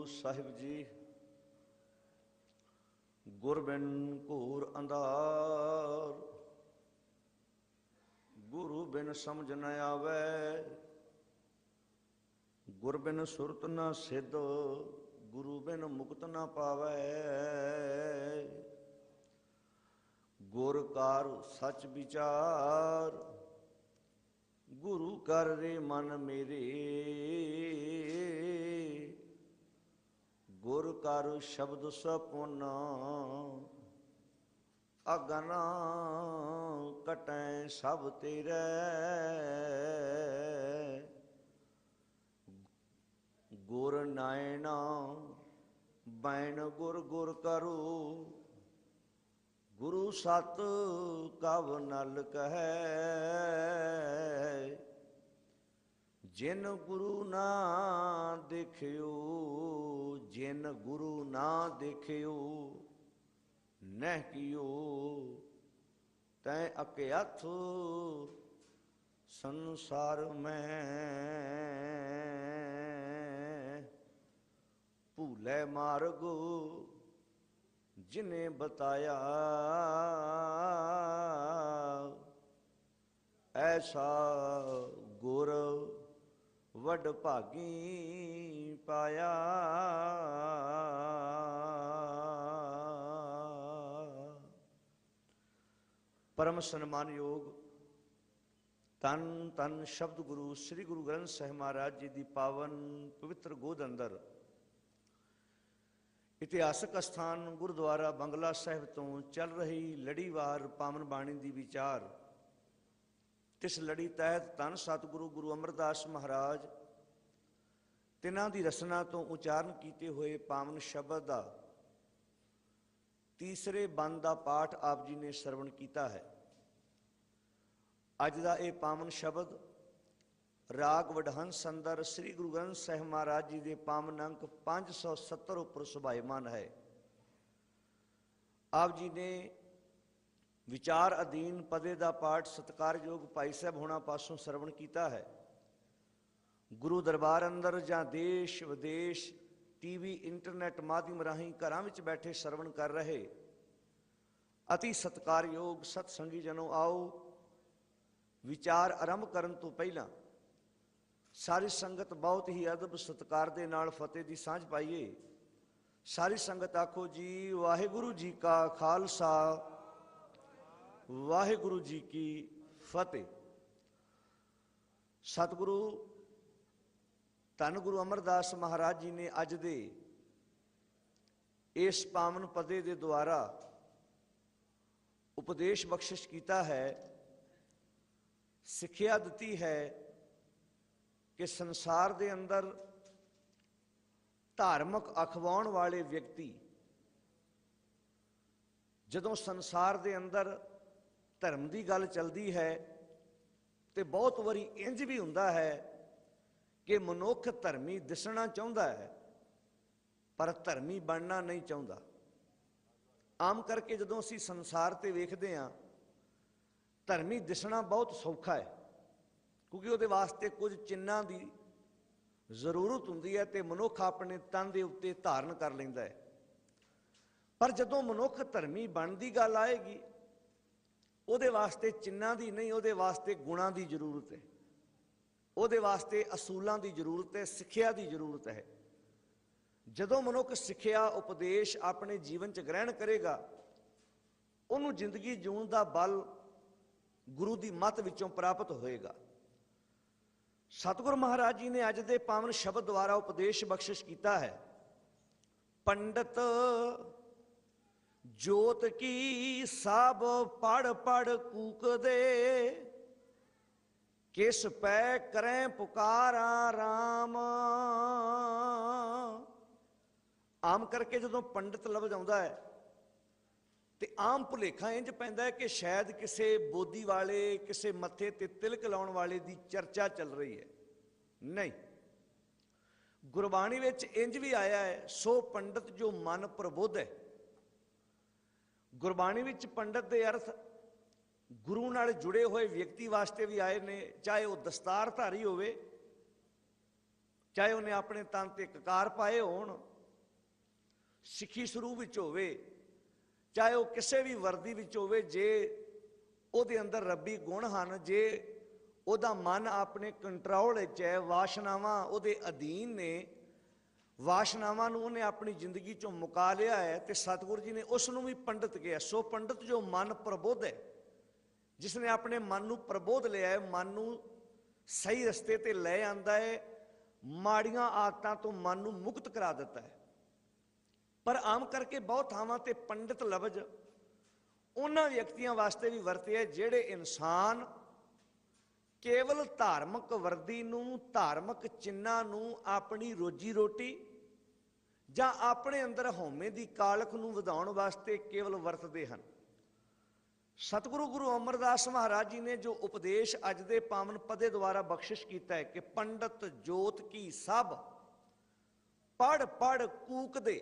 ਸਾਹਿਬ ਜੀ। ਗੁਰ ਬਿਨ ਘੋਰ ਅੰਧਾਰ, ਗੁਰੂ ਬਿਨ ਸਮਝ ਨ ਆਵੈ। ਗੁਰ ਬਿਨ ਸੁਰਤ ਨ ਸਿੱਧ, ਗੁਰੂ ਬਿਨ ਮੁਕਤ ਨ ਪਾਵੈ। ਗੁਰ ਕਾਰ ਸੱਚ ਵਿਚਾਰ, ਗੁਰੂ ਕਰ ਰੇ ਮਨ ਮੇਰੇ। ਗੁਰ ਕਰ ਸ਼ਬਦ ਸਪੁਨ, ਅਗਨ ਕਟੈ ਸਭ ਤੇਰੇ। ਗੁਰ ਨਾਇਣ ਬੈਣ ਗੁਰ ਗੁਰ ਕਰੋ, ਗੁਰੂ ਸਤ ਕਵ ਨਲ ਕਹੈ। ਜਿਨ ਗੁਰੂ ਨਾ ਦੇਖਿਓ, ਜਿਨ ਗੁਰੂ ਨਾ ਦੇਖਿਓ, ਨਹਿ ਕੀਓ ਤੈ ਅਕਿਆਥ ਸੰਸਾਰ ਮੈਂ। ਭੂਲੇ ਮਾਰਗ ਜਿਨੇ ਬਤਾਇਆ, ਐਸਾ ਗੁਰ ਵਡ ਭਾਗੀ ਪਾਇਆ। ਪਰਮ ਸਨਮਾਨਯੋਗ ਧੰਨ ਧੰਨ ਸ਼ਬਦ ਗੁਰੂ ਸ੍ਰੀ ਗੁਰੂ ਗ੍ਰੰਥ ਸਾਹਿਬ ਮਹਾਰਾਜ ਜੀ ਦੀ ਪਾਵਨ ਪਵਿੱਤਰ ਗੋਦ ਅੰਦਰ ਇਤਿਹਾਸਕ ਅਸਥਾਨ ਗੁਰਦੁਆਰਾ ਬੰਗਲਾ ਸਾਹਿਬ ਤੋਂ ਚੱਲ ਰਹੀ ਲੜੀਵਾਰ ਪਾਵਨ ਬਾਣੀ ਦੀ ਵਿਚਾਰ। ਇਸ ਲੜੀ ਤਹਿਤ ਧੰਨ ਸਤਿਗੁਰੂ ਗੁਰੂ ਅਮਰਦਾਸ ਮਹਾਰਾਜ ਤਿਨਾਂ ਦੀ ਰਸਨਾ ਤੋਂ ਉਚਾਰਨ ਕੀਤੇ ਹੋਏ ਪਾਵਨ ਸ਼ਬਦ ਦਾ ਤੀਸਰੇ ਬੰਦ ਦਾ ਪਾਠ ਆਪ ਜੀ ਨੇ ਸਰਵਣ ਕੀਤਾ ਹੈ। ਅੱਜ ਦਾ ਇਹ ਪਾਵਨ ਸ਼ਬਦ ਰਾਗ ਵਡਹੰਸ ਅੰਦਰ ਸ੍ਰੀ ਗੁਰੂ ਗ੍ਰੰਥ ਸਾਹਿਬ ਮਹਾਰਾਜ ਜੀ ਦੇ ਪਾਵਨ ਅੰਕ 570 ਉੱਪਰ ਸੁਭਾਇਮਾਨ ਹੈ। ਆਪ ਜੀ ਨੇ ਵਿਚਾਰ ਅਧੀਨ ਪਦੇ ਦਾ ਪਾਠ ਸਤਿਕਾਰਯੋਗ ਭਾਈ ਸਾਹਿਬ ਹੋਣਾ ਪਾਸੋਂ ਸਰਵਣ ਕੀਤਾ ਹੈ। ਗੁਰੂ ਦਰਬਾਰ ਅੰਦਰ ਜਾਂ ਦੇਸ਼ ਵਿਦੇਸ਼ ਟੀਵੀ ਇੰਟਰਨੈਟ ਮਾਧਿਅਮ ਰਾਹੀਂ ਘਰਾਂ ਵਿੱਚ ਬੈਠੇ ਸਰਵਣ ਕਰ ਰਹੇ ਅਤੀ ਸਤਿਕਾਰਯੋਗ ਸਤ ਸੰਗੀ ਜਨੋ, ਆਓ ਵਿਚਾਰ ਆਰੰਭ ਕਰਨ ਤੋਂ ਪਹਿਲਾਂ ਸਾਰੀ ਸੰਗਤ ਬਹੁਤ ਹੀ ਅਦਬ ਸਤਿਕਾਰ ਦੇ ਨਾਲ ਫਤਿਹ ਦੀ ਸਾਂਝ ਪਾਈਏ। ਸਾਰੀ ਸੰਗਤ ਆਖੋ ਜੀ ਵਾਹਿਗੁਰੂ ਜੀ ਕਾ ਖਾਲਸਾ, ਵਾਹਿਗੁਰੂ ਜੀ ਕੀ ਫਤਿਹ। ਸਤਿਗੁਰੂ ਧੰਨ ਗੁਰੂ ਅਮਰਦਾਸ ਮਹਾਰਾਜ ਜੀ ਨੇ ਅੱਜ ਦੇ ਇਸ ਪਾਵਨ ਪਦੇ ਦੇ ਦੁਆਰਾ ਉਪਦੇਸ਼ ਬਖਸ਼ਿਸ਼ ਕੀਤਾ ਹੈ, ਸਿੱਖਿਆ ਦਿੱਤੀ ਹੈ ਕਿ ਸੰਸਾਰ ਦੇ ਅੰਦਰ ਧਾਰਮਿਕ ਅਖਵਾਉਣ ਵਾਲੇ ਵਿਅਕਤੀ ਜਦੋਂ ਸੰਸਾਰ ਦੇ ਅੰਦਰ ਧਰਮ ਦੀ ਗੱਲ ਚੱਲਦੀ ਹੈ ਤੇ ਬਹੁਤ ਵਾਰੀ ਇੰਜ ਵੀ ਹੁੰਦਾ ਹੈ ਕਿ ਮਨੁੱਖ ਧਰਮੀ ਦਿਸਣਾ ਚਾਹੁੰਦਾ ਹੈ ਪਰ ਧਰਮੀ ਬਣਨਾ ਨਹੀਂ ਚਾਹੁੰਦਾ। ਆਮ ਕਰਕੇ ਜਦੋਂ ਅਸੀਂ ਸੰਸਾਰ ਤੇ ਵੇਖਦੇ ਹਾਂ ਧਰਮੀ ਦਿਸਣਾ ਬਹੁਤ ਸੌਖਾ ਹੈ, ਕਿਉਂਕਿ ਉਹਦੇ ਵਾਸਤੇ ਕੁਝ ਚਿੰਨ੍ਹਾਂ ਦੀ ਜ਼ਰੂਰਤ ਹੁੰਦੀ ਹੈ ਤੇ ਮਨੁੱਖ ਆਪਣੇ ਤਨ ਦੇ ਉੱਤੇ ਧਾਰਨ ਕਰ ਲੈਂਦਾ ਹੈ। ਪਰ ਜਦੋਂ ਮਨੁੱਖ ਧਰਮੀ ਬਣਨ ਦੀ ਗੱਲ ਆਏਗੀ ਉਹਦੇ ਵਾਸਤੇ ਚਿੰਨ੍ਹਾਂ ਦੀ ਨਹੀਂ, ਉਹਦੇ ਵਾਸਤੇ ਗੁਣਾਂ ਦੀ ਜ਼ਰੂਰਤ ਹੈ, ਉਹਦੇ ਵਾਸਤੇ ਅਸੂਲਾਂ ਦੀ ਜ਼ਰੂਰਤ ਹੈ, ਸਿੱਖਿਆ ਦੀ ਜ਼ਰੂਰਤ ਹੈ। ਜਦੋਂ ਮਨੁੱਖ ਸਿੱਖਿਆ ਉਪਦੇਸ਼ ਆਪਣੇ ਜੀਵਨ 'ਚ ਗ੍ਰਹਿਣ ਕਰੇਗਾ ਉਹਨੂੰ ਜ਼ਿੰਦਗੀ ਜਿਉਣ ਦਾ ਬਲ ਗੁਰੂ ਦੀ ਮੱਤ ਵਿੱਚੋਂ ਪ੍ਰਾਪਤ ਹੋਏਗਾ। ਸਤਿਗੁਰੂ ਮਹਾਰਾਜ ਜੀ ਨੇ ਅੱਜ ਦੇ ਪਾਵਨ ਸ਼ਬਦ ਦੁਆਰਾ ਉਪਦੇਸ਼ ਬਖਸ਼ਿਸ਼ ਕੀਤਾ ਹੈ। ਪੰਡਤ ਜੋਤ ਕੀ ਸਭ ਪੜ ਪੜ ਕੂਕਦੇ, ਕਿਸ ਪੈ ਕਰੈ ਪੁਕਾਰਾ ਰਾਮ। ਆਮ ਕਰਕੇ ਜਦੋਂ ਪੰਡਿਤ ਲਫ਼ਜ਼ ਆਉਂਦਾ ਹੈ ਤੇ ਆਮ ਭੁਲੇਖਾ ਇੰਝ ਪੈਂਦਾ ਹੈ ਕਿ ਸ਼ਾਇਦ ਕਿਸੇ ਬੋਧੀ ਵਾਲੇ, ਕਿਸੇ ਮੱਥੇ ਤੇ ਤਿਲਕ ਲਾਉਣ ਵਾਲੇ ਦੀ ਚਰਚਾ ਚੱਲ ਰਹੀ ਹੈ। ਨਹੀਂ, ਗੁਰਬਾਣੀ ਵਿੱਚ ਇੰਝ ਵੀ ਆਇਆ ਹੈ, ਸੋ ਪੰਡਤ ਜੋ ਮਨ ਪ੍ਰਬੁੱਧ ਹੈ। ਗੁਰਬਾਣੀ ਵਿੱਚ ਪੰਡਤ ਦੇ ਅਰਥ ਗੁਰੂ ਨਾਲ ਜੁੜੇ ਹੋਏ ਵਿਅਕਤੀ ਵਾਸਤੇ ਵੀ ਆਏ ਨੇ, ਚਾਹੇ ਉਹ ਦਸਤਾਰਧਾਰੀ ਹੋਵੇ, ਚਾਹੇ ਉਹਨੇ ਆਪਣੇ ਤਨ ਤੇ ਕਕਾਰ ਪਾਏ ਹੋਣ, ਸਿੱਖੀ ਸਰੂਪ ਵਿੱਚ ਹੋਵੇ, ਚਾਹੇ ਉਹ ਕਿਸੇ ਵੀ ਵਰਦੀ ਵਿੱਚ ਹੋਵੇ, ਜੇ ਉਹਦੇ ਅੰਦਰ ਰੱਬੀ ਗੁਣ ਹਨ, ਜੇ ਉਹਦਾ ਮਨ ਆਪਣੇ ਕੰਟਰੋਲ ਵਿੱਚ ਹੈ, ਵਾਸ਼ਨਾਵਾਂ ਉਹਦੇ ਅਧੀਨ ਨੇ, ਵਾਸ਼ਨਾਵਾਂ ਨੂੰ ਉਹਨੇ ਆਪਣੀ ਜ਼ਿੰਦਗੀ ਚੋਂ ਮੁਕਾ ਲਿਆ ਹੈ, ਤੇ ਸਤਿਗੁਰੂ ਜੀ ਨੇ ਉਸ ਨੂੰ ਵੀ ਪੰਡਤ ਕਿਹਾ। ਸੋ ਪੰਡਤ ਜੋ ਮਨ ਪ੍ਰਬੁੱਧ ਹੈ, ਜਿਸ ਨੇ ਆਪਣੇ ਮਨ ਨੂੰ ਪ੍ਰਬੋਧ ਲਿਆ ਹੈ, ਮਨ ਨੂੰ ਸਹੀ ਰਸਤੇ ਤੇ ਲੈ ਆਂਦਾ ਹੈ, ਮਾੜੀਆਂ ਆਦਤਾਂ ਤੋਂ ਮਨ ਨੂੰ ਮੁਕਤ ਕਰਾ ਦਿੱਤਾ ਹੈ। ਪਰ ਆਮ ਕਰਕੇ ਬਹੁਤ ਥਾਵਾਂ ਤੇ ਪੰਡਿਤ ਲਫ਼ਜ਼ ਉਹਨਾਂ ਵਿਅਕਤੀਆਂ ਵਾਸਤੇ ਵੀ ਵਰਤਿਆ ਜਿਹੜੇ ਇਨਸਾਨ ਕੇਵਲ ਧਾਰਮਿਕ ਵਰਦੀ ਨੂੰ, ਧਾਰਮਿਕ ਚਿੰਨ੍ਹਾਂ ਨੂੰ ਆਪਣੀ ਰੋਜੀ ਰੋਟੀ ਜਾਂ ਆਪਣੇ ਅੰਦਰ ਹਉਮੈ ਦੀ ਕਾਲਖ ਨੂੰ ਵਧਾਉਣ ਵਾਸਤੇ ਕੇਵਲ ਵਰਤਦੇ ਹਨ। ਸਤਿਗੁਰੂ ਗੁਰੂ ਅਮਰਦਾਸ ਮਹਾਰਾਜ ਜੀ ਨੇ ਜੋ ਉਪਦੇਸ਼ ਅੱਜ ਦੇ ਪਾਵਨ ਪਦੇ ਦੁਆਰਾ ਬਖਸ਼ਿਸ਼ ਕੀਤਾ ਹੈ ਕਿ ਪੰਡਤ ਜੋਤ ਕੀ ਸਭ ਪੜ ਪੜ ਕੂਕਦੇ,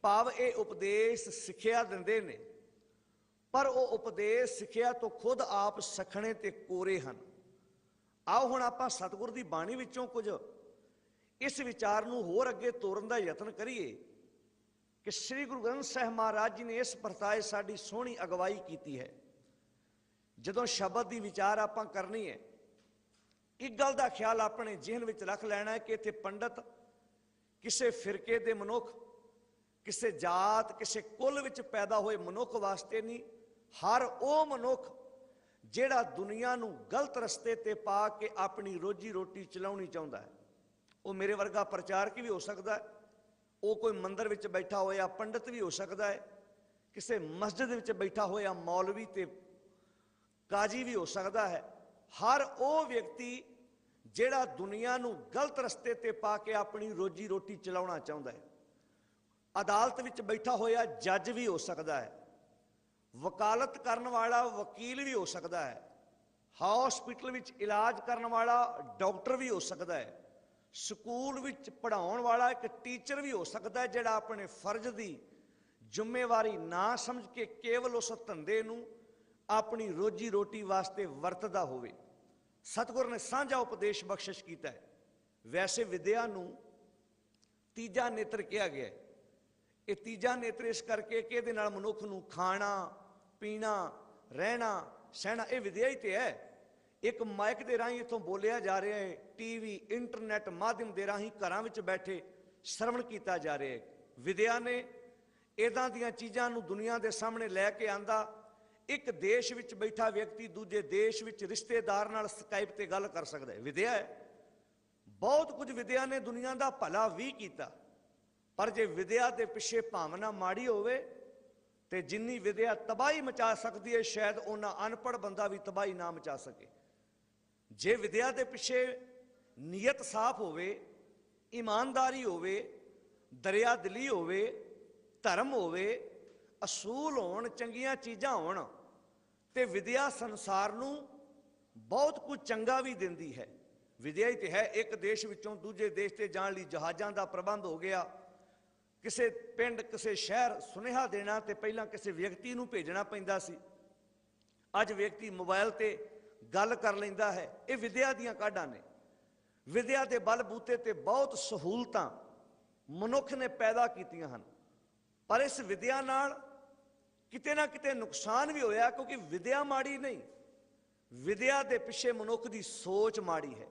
ਭਾਵ ਇਹ ਉਪਦੇਸ਼ ਸਿੱਖਿਆ ਦਿੰਦੇ ਨੇ, ਪਰ ਉਹ ਉਪਦੇਸ਼ ਸਿੱਖਿਆ ਤੋਂ ਖੁਦ ਆਪ ਸਖਣੇ ਤੇ ਕੋਰੇ ਹਨ। ਆਓ ਹੁਣ ਆਪਾਂ ਸਤਿਗੁਰ ਦੀ ਬਾਣੀ ਵਿੱਚੋਂ ਕੁਝ ਇਸ ਵਿਚਾਰ ਨੂੰ ਹੋਰ ਅੱਗੇ ਤੋਰਨ ਦਾ ਯਤਨ ਕਰੀਏ ਕਿ ਸ੍ਰੀ ਗੁਰੂ ਗ੍ਰੰਥ ਸਾਹਿਬ ਮਹਾਰਾਜ ਜੀ ਨੇ ਇਸ ਪਰਤਾਏ ਸਾਡੀ ਸੋਹਣੀ ਅਗਵਾਈ ਕੀਤੀ ਹੈ। ਜਦੋਂ ਸ਼ਬਦ ਦੀ ਵਿਚਾਰ ਆਪਾਂ ਕਰਨੀ ਹੈ, ਇੱਕ ਗੱਲ ਦਾ ਖਿਆਲ ਆਪਣੇ ਜ਼ਿਹਨ ਵਿੱਚ ਰੱਖ ਲੈਣਾ ਹੈ ਕਿ ਇੱਥੇ ਪੰਡਤ ਕਿਸੇ ਫਿਰਕੇ ਦੇ ਮਨੁੱਖ, ਕਿਸੇ ਜਾਤ, ਕਿਸੇ ਕੁਲ ਵਿੱਚ ਪੈਦਾ ਹੋਏ ਮਨੁੱਖ ਵਾਸਤੇ ਨਹੀਂ। ਹਰ ਉਹ ਮਨੁੱਖ ਜਿਹੜਾ ਦੁਨੀਆ ਨੂੰ ਗਲਤ ਰਸਤੇ ਤੇ ਪਾ ਕੇ ਆਪਣੀ ਰੋਜੀ ਰੋਟੀ ਚਲਾਉਣੀ ਚਾਹੁੰਦਾ ਹੈ। ਉਹ ਮੇਰੇ ਵਰਗਾ ਪ੍ਰਚਾਰਕ ਵੀ ਹੋ ਸਕਦਾ ਹੈ, ਉਹ ਕੋਈ ਮੰਦਰ ਵਿੱਚ ਬੈਠਾ ਹੋਇਆ ਪੰਡਤ ਵੀ ਹੋ ਸਕਦਾ ਹੈ, ਕਿਸੇ ਮਸਜਿਦ ਵਿੱਚ ਬੈਠਾ ਹੋਇਆ ਮੌਲਵੀ ਤੇ ਕਾਜੀ ਵੀ ਹੋ ਸਕਦਾ ਹੈ। ਹਰ ਉਹ ਵਿਅਕਤੀ ਜਿਹੜਾ ਦੁਨੀਆ ਨੂੰ ਗਲਤ ਰਸਤੇ ਤੇ ਪਾ ਕੇ ਆਪਣੀ ਰੋਜੀ ਰੋਟੀ ਚਲਾਉਣਾ ਚਾਹੁੰਦਾ ਹੈ। ਅਦਾਲਤ ਵਿੱਚ ਬੈਠਾ ਹੋਇਆ ਜੱਜ ਵੀ ਹੋ ਸਕਦਾ ਹੈ, ਵਕਾਲਤ ਕਰਨ ਵਾਲਾ ਵਕੀਲ ਵੀ ਹੋ ਸਕਦਾ ਹੈ, ਹਸਪੀਟਲ ਵਿੱਚ ਇਲਾਜ ਕਰਨ ਵਾਲਾ ਡਾਕਟਰ ਵੀ ਹੋ ਸਕਦਾ ਹੈ, ਸਕੂਲ ਵਿੱਚ ਪੜ੍ਹਾਉਣ ਵਾਲਾ ਇੱਕ ਟੀਚਰ ਵੀ ਹੋ ਸਕਦਾ ਹੈ, ਜਿਹੜਾ ਆਪਣੇ ਫਰਜ਼ ਦੀ ਜ਼ਿੰਮੇਵਾਰੀ ਨਾ ਸਮਝ ਕੇ ਕੇਵਲ ਉਸ ਧੰਦੇ ਨੂੰ ਆਪਣੀ ਰੋਜੀ ਰੋਟੀ ਵਾਸਤੇ ਵਰਤਦਾ ਹੋਵੇ। ਸਤਿਗੁਰ ਨੇ ਸਾਂਝਾ ਉਪਦੇਸ਼ ਬਖਸ਼ਿਸ਼ ਕੀਤਾ ਹੈ। ਵੈਸੇ ਵਿਦਿਆ ਨੂੰ ਤੀਜਾ ਨੇਤਰ ਕਿਹਾ ਗਿਆ ਹੈ। ਇਹ ਤੀਜਾ ਨੇਤਰ ਇਸ ਕਰਕੇ ਕਿ ਇਹਦੇ ਨਾਲ ਮਨੁੱਖ ਨੂੰ ਖਾਣਾ ਪੀਣਾ, ਰਹਿਣਾ ਸਹਿਣਾ, ਇਹ ਵਿਦਿਆ ਹੀ ਤੇ ਹੈ। ਇੱਕ ਮਾਈਕ ਦੇ ਰਾਹੀਂ ਇੱਥੋਂ ਬੋਲਿਆ ਜਾ ਰਿਹਾ ਹੈ, ਟੀਵੀ ਇੰਟਰਨੈਟ ਮਾਧਿਅਮ ਦੇ ਰਾਹੀਂ ਘਰਾਂ ਵਿੱਚ ਬੈਠੇ ਸ਼ਰਵਣ ਕੀਤਾ ਜਾ ਰਿਹਾ ਹੈ। ਵਿਦਿਆ ਨੇ ਇੱਦਾਂ ਦੀਆਂ ਚੀਜ਼ਾਂ ਨੂੰ ਦੁਨੀਆ ਦੇ ਸਾਹਮਣੇ ਲੈ ਕੇ ਆਂਦਾ। ਇੱਕ ਦੇਸ਼ ਵਿੱਚ ਬੈਠਾ ਵਿਅਕਤੀ ਦੂਜੇ ਦੇਸ਼ ਵਿੱਚ ਰਿਸ਼ਤੇਦਾਰ ਨਾਲ ਸਕਾਈਪ ਤੇ ਗੱਲ ਕਰ ਸਕਦਾ ਹੈ। ਵਿਦਿਆ ਹੈ। ਬਹੁਤ ਕੁਝ ਵਿਦਿਆ ਨੇ ਦੁਨੀਆ ਦਾ ਭਲਾ ਵੀ ਕੀਤਾ, ਪਰ ਜੇ ਵਿਦਿਆ ਦੇ ਪਿੱਛੇ ਭਾਵਨਾ ਮਾੜੀ ਹੋਵੇ ਤੇ ਜਿੰਨੀ ਵਿਦਿਆ ਤਬਾਹੀ ਮਚਾ ਸਕਦੀ ਹੈ, ਸ਼ਾਇਦ ਉਹਨਾਂ ਅਨਪੜ੍ਹ ਬੰਦਾ ਵੀ ਤਬਾਹੀ ਨਾ ਮਚਾ ਸਕੇ। ਜੇ ਵਿਦਿਆ ਦੇ ਪਿੱਛੇ ਨੀਅਤ ਸਾਫ਼ ਹੋਵੇ, ਇਮਾਨਦਾਰੀ ਹੋਵੇ, ਦਰਿਆ ਦਿਲੀ ਹੋਵੇ, ਧਰਮ ਹੋਵੇ, ਅਸੂਲ ਹੋਣ, ਚੰਗੀਆਂ ਚੀਜ਼ਾਂ ਹੋਣ, ਤੇ ਵਿਦਿਆ ਸੰਸਾਰ ਨੂੰ ਬਹੁਤ ਕੁਝ ਚੰਗਾ ਵੀ ਦਿੰਦੀ ਹੈ। ਵਿਦਿਆ ਹੀ ਤੇ ਹੈ। ਇੱਕ ਦੇਸ਼ ਵਿੱਚੋਂ ਦੂਜੇ ਦੇਸ਼ ਤੇ ਜਾਣ ਲਈ ਜਹਾਜ਼ਾਂ ਦਾ ਪ੍ਰਬੰਧ ਹੋ ਗਿਆ। ਕਿਸੇ ਪਿੰਡ, ਕਿਸੇ ਸ਼ਹਿਰ ਸੁਨੇਹਾ ਦੇਣਾ ਤੇ ਪਹਿਲਾਂ ਕਿਸੇ ਵਿਅਕਤੀ ਨੂੰ ਭੇਜਣਾ ਪੈਂਦਾ ਸੀ। ਅੱਜ ਵਿਅਕਤੀ ਮੋਬਾਈਲ ਤੇ ਗੱਲ ਕਰ ਲੈਂਦਾ ਹੈ। ਇਹ ਵਿਦਿਆ ਦੀਆਂ ਕਾਢਾਂ ਨੇ। ਵਿਦਿਆ ਦੇ ਬਲ ਬੂਤੇ ਤੇ ਬਹੁਤ ਸਹੂਲਤਾਂ ਮਨੁੱਖ ਨੇ ਪੈਦਾ ਕੀਤੀਆਂ ਹਨ, ਪਰ ਇਸ ਵਿਦਿਆ ਨਾਲ ਕਿਤੇ ਨਾ ਕਿਤੇ ਨੁਕਸਾਨ ਵੀ ਹੋਇਆ, ਕਿਉਂਕਿ ਵਿਦਿਆ ਮਾੜੀ ਨਹੀਂ, ਵਿਦਿਆ ਦੇ ਪਿੱਛੇ ਮਨੁੱਖ ਦੀ ਸੋਚ ਮਾੜੀ ਹੈ,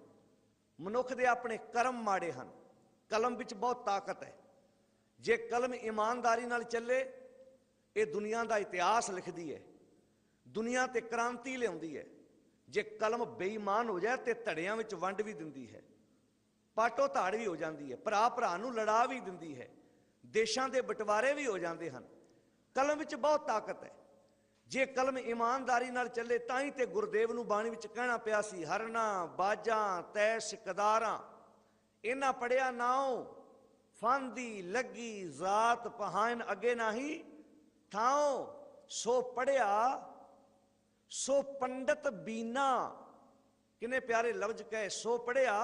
ਮਨੁੱਖ ਦੇ ਆਪਣੇ ਕਰਮ ਮਾੜੇ ਹਨ। ਕਲਮ ਵਿੱਚ ਬਹੁਤ ਤਾਕਤ ਹੈ। ਜੇ ਕਲਮ ਇਮਾਨਦਾਰੀ ਨਾਲ ਚੱਲੇ, ਇਹ ਦੁਨੀਆ ਦਾ ਇਤਿਹਾਸ ਲਿਖਦੀ ਹੈ, ਦੁਨੀਆ ਤੇ ਕ੍ਰਾਂਤੀ ਲਿਆਉਂਦੀ ਹੈ। ਜੇ ਕਲਮ ਬੇਈਮਾਨ ਹੋ ਜਾਏ ਤੇ ਧੜਿਆਂ ਵਿੱਚ ਵੰਡ ਵੀ ਦਿੰਦੀ ਹੈ, ਪਾਟੋ ਧਾੜ ਵੀ ਹੋ ਜਾਂਦੀ ਹੈ, ਭਰਾ ਭਰਾ ਨੂੰ ਲੜਾ ਵੀ ਦਿੰਦੀ ਹੈ, ਦੇਸ਼ਾਂ ਦੇ ਬਟਵਾਰੇ ਵੀ ਹੋ ਜਾਂਦੇ ਹਨ। ਕਲਮ ਵਿੱਚ ਬਹੁਤ ਤਾਕਤ ਹੈ। ਜੇ ਕਲਮ ਇਮਾਨਦਾਰੀ ਨਾਲ ਚੱਲੇ ਤਾਂ ਹੀ ਤੇ ਗੁਰਦੇਵ ਨੂੰ ਬਾਣੀ ਵਿੱਚ ਕਹਿਣਾ ਪਿਆ ਸੀ, ਹਰਨਾ ਬਾਜਾਂ ਤੈ ਸਿਕਦਾਰਾਂ ਇਹਨਾਂ ਪੜਿਆ ਨਾਉ, ਫਾਂਦੀ ਲੱਗੀ ਜ਼ਾਤ ਪਹਾਨ ਅੱਗੇ ਨਾਹੀ ਥਾਉ, ਸੋ ਪੜਿਆ ਸੋ ਪੰਡਤ ਬੀਨਾ। ਕਿੰਨੇ ਪਿਆਰੇ ਲਫ਼ਜ਼ ਕਹੇ, ਸੋ ਪੜਿਆ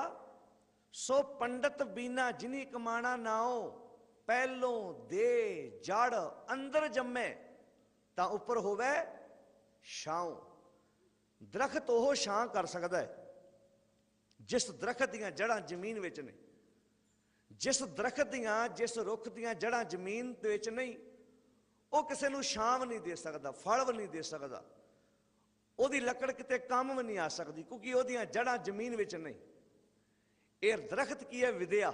ਸੋ ਪੰਡਤ ਬੀਨਾ, ਜਿਨੀ ਕਮਾਣਾ ਨਾਉ, ਪਹਿਲੋਂ ਦੇ ਜੜ ਅੰਦਰ ਜੰਮੇ ਤਾਂ ਉੱਪਰ ਹੋਵੇ ਛਾਂ। ਦਰਖਤ ਉਹ ਛਾਂ ਕਰ ਸਕਦਾ ਹੈ ਜਿਸ ਦਰਖਤ ਦੀਆਂ ਜੜ੍ਹਾਂ ਜ਼ਮੀਨ ਵਿੱਚ ਨੇ, जिस दरखत दियां जिस रुख दियां जड़ां जमीन दे विच नहीं, वो किसी नूं छां भी नहीं दे सकदा, फल भी नहीं दे सकदा, ਉਹਦੀ ਲੱਕੜ ਕਿਤੇ ਕੰਮ ਵੀ ਨਹੀਂ ਆ ਸਕਦੀ, ਕਿਉਂਕਿ ਉਹਦੀਆਂ ਜੜਾਂ ਜ਼ਮੀਨ ਵਿੱਚ ਨਹੀਂ। ਇਹ ਦਰਖਤ ਕੀ ਹੈ? ਵਿਦਿਆ।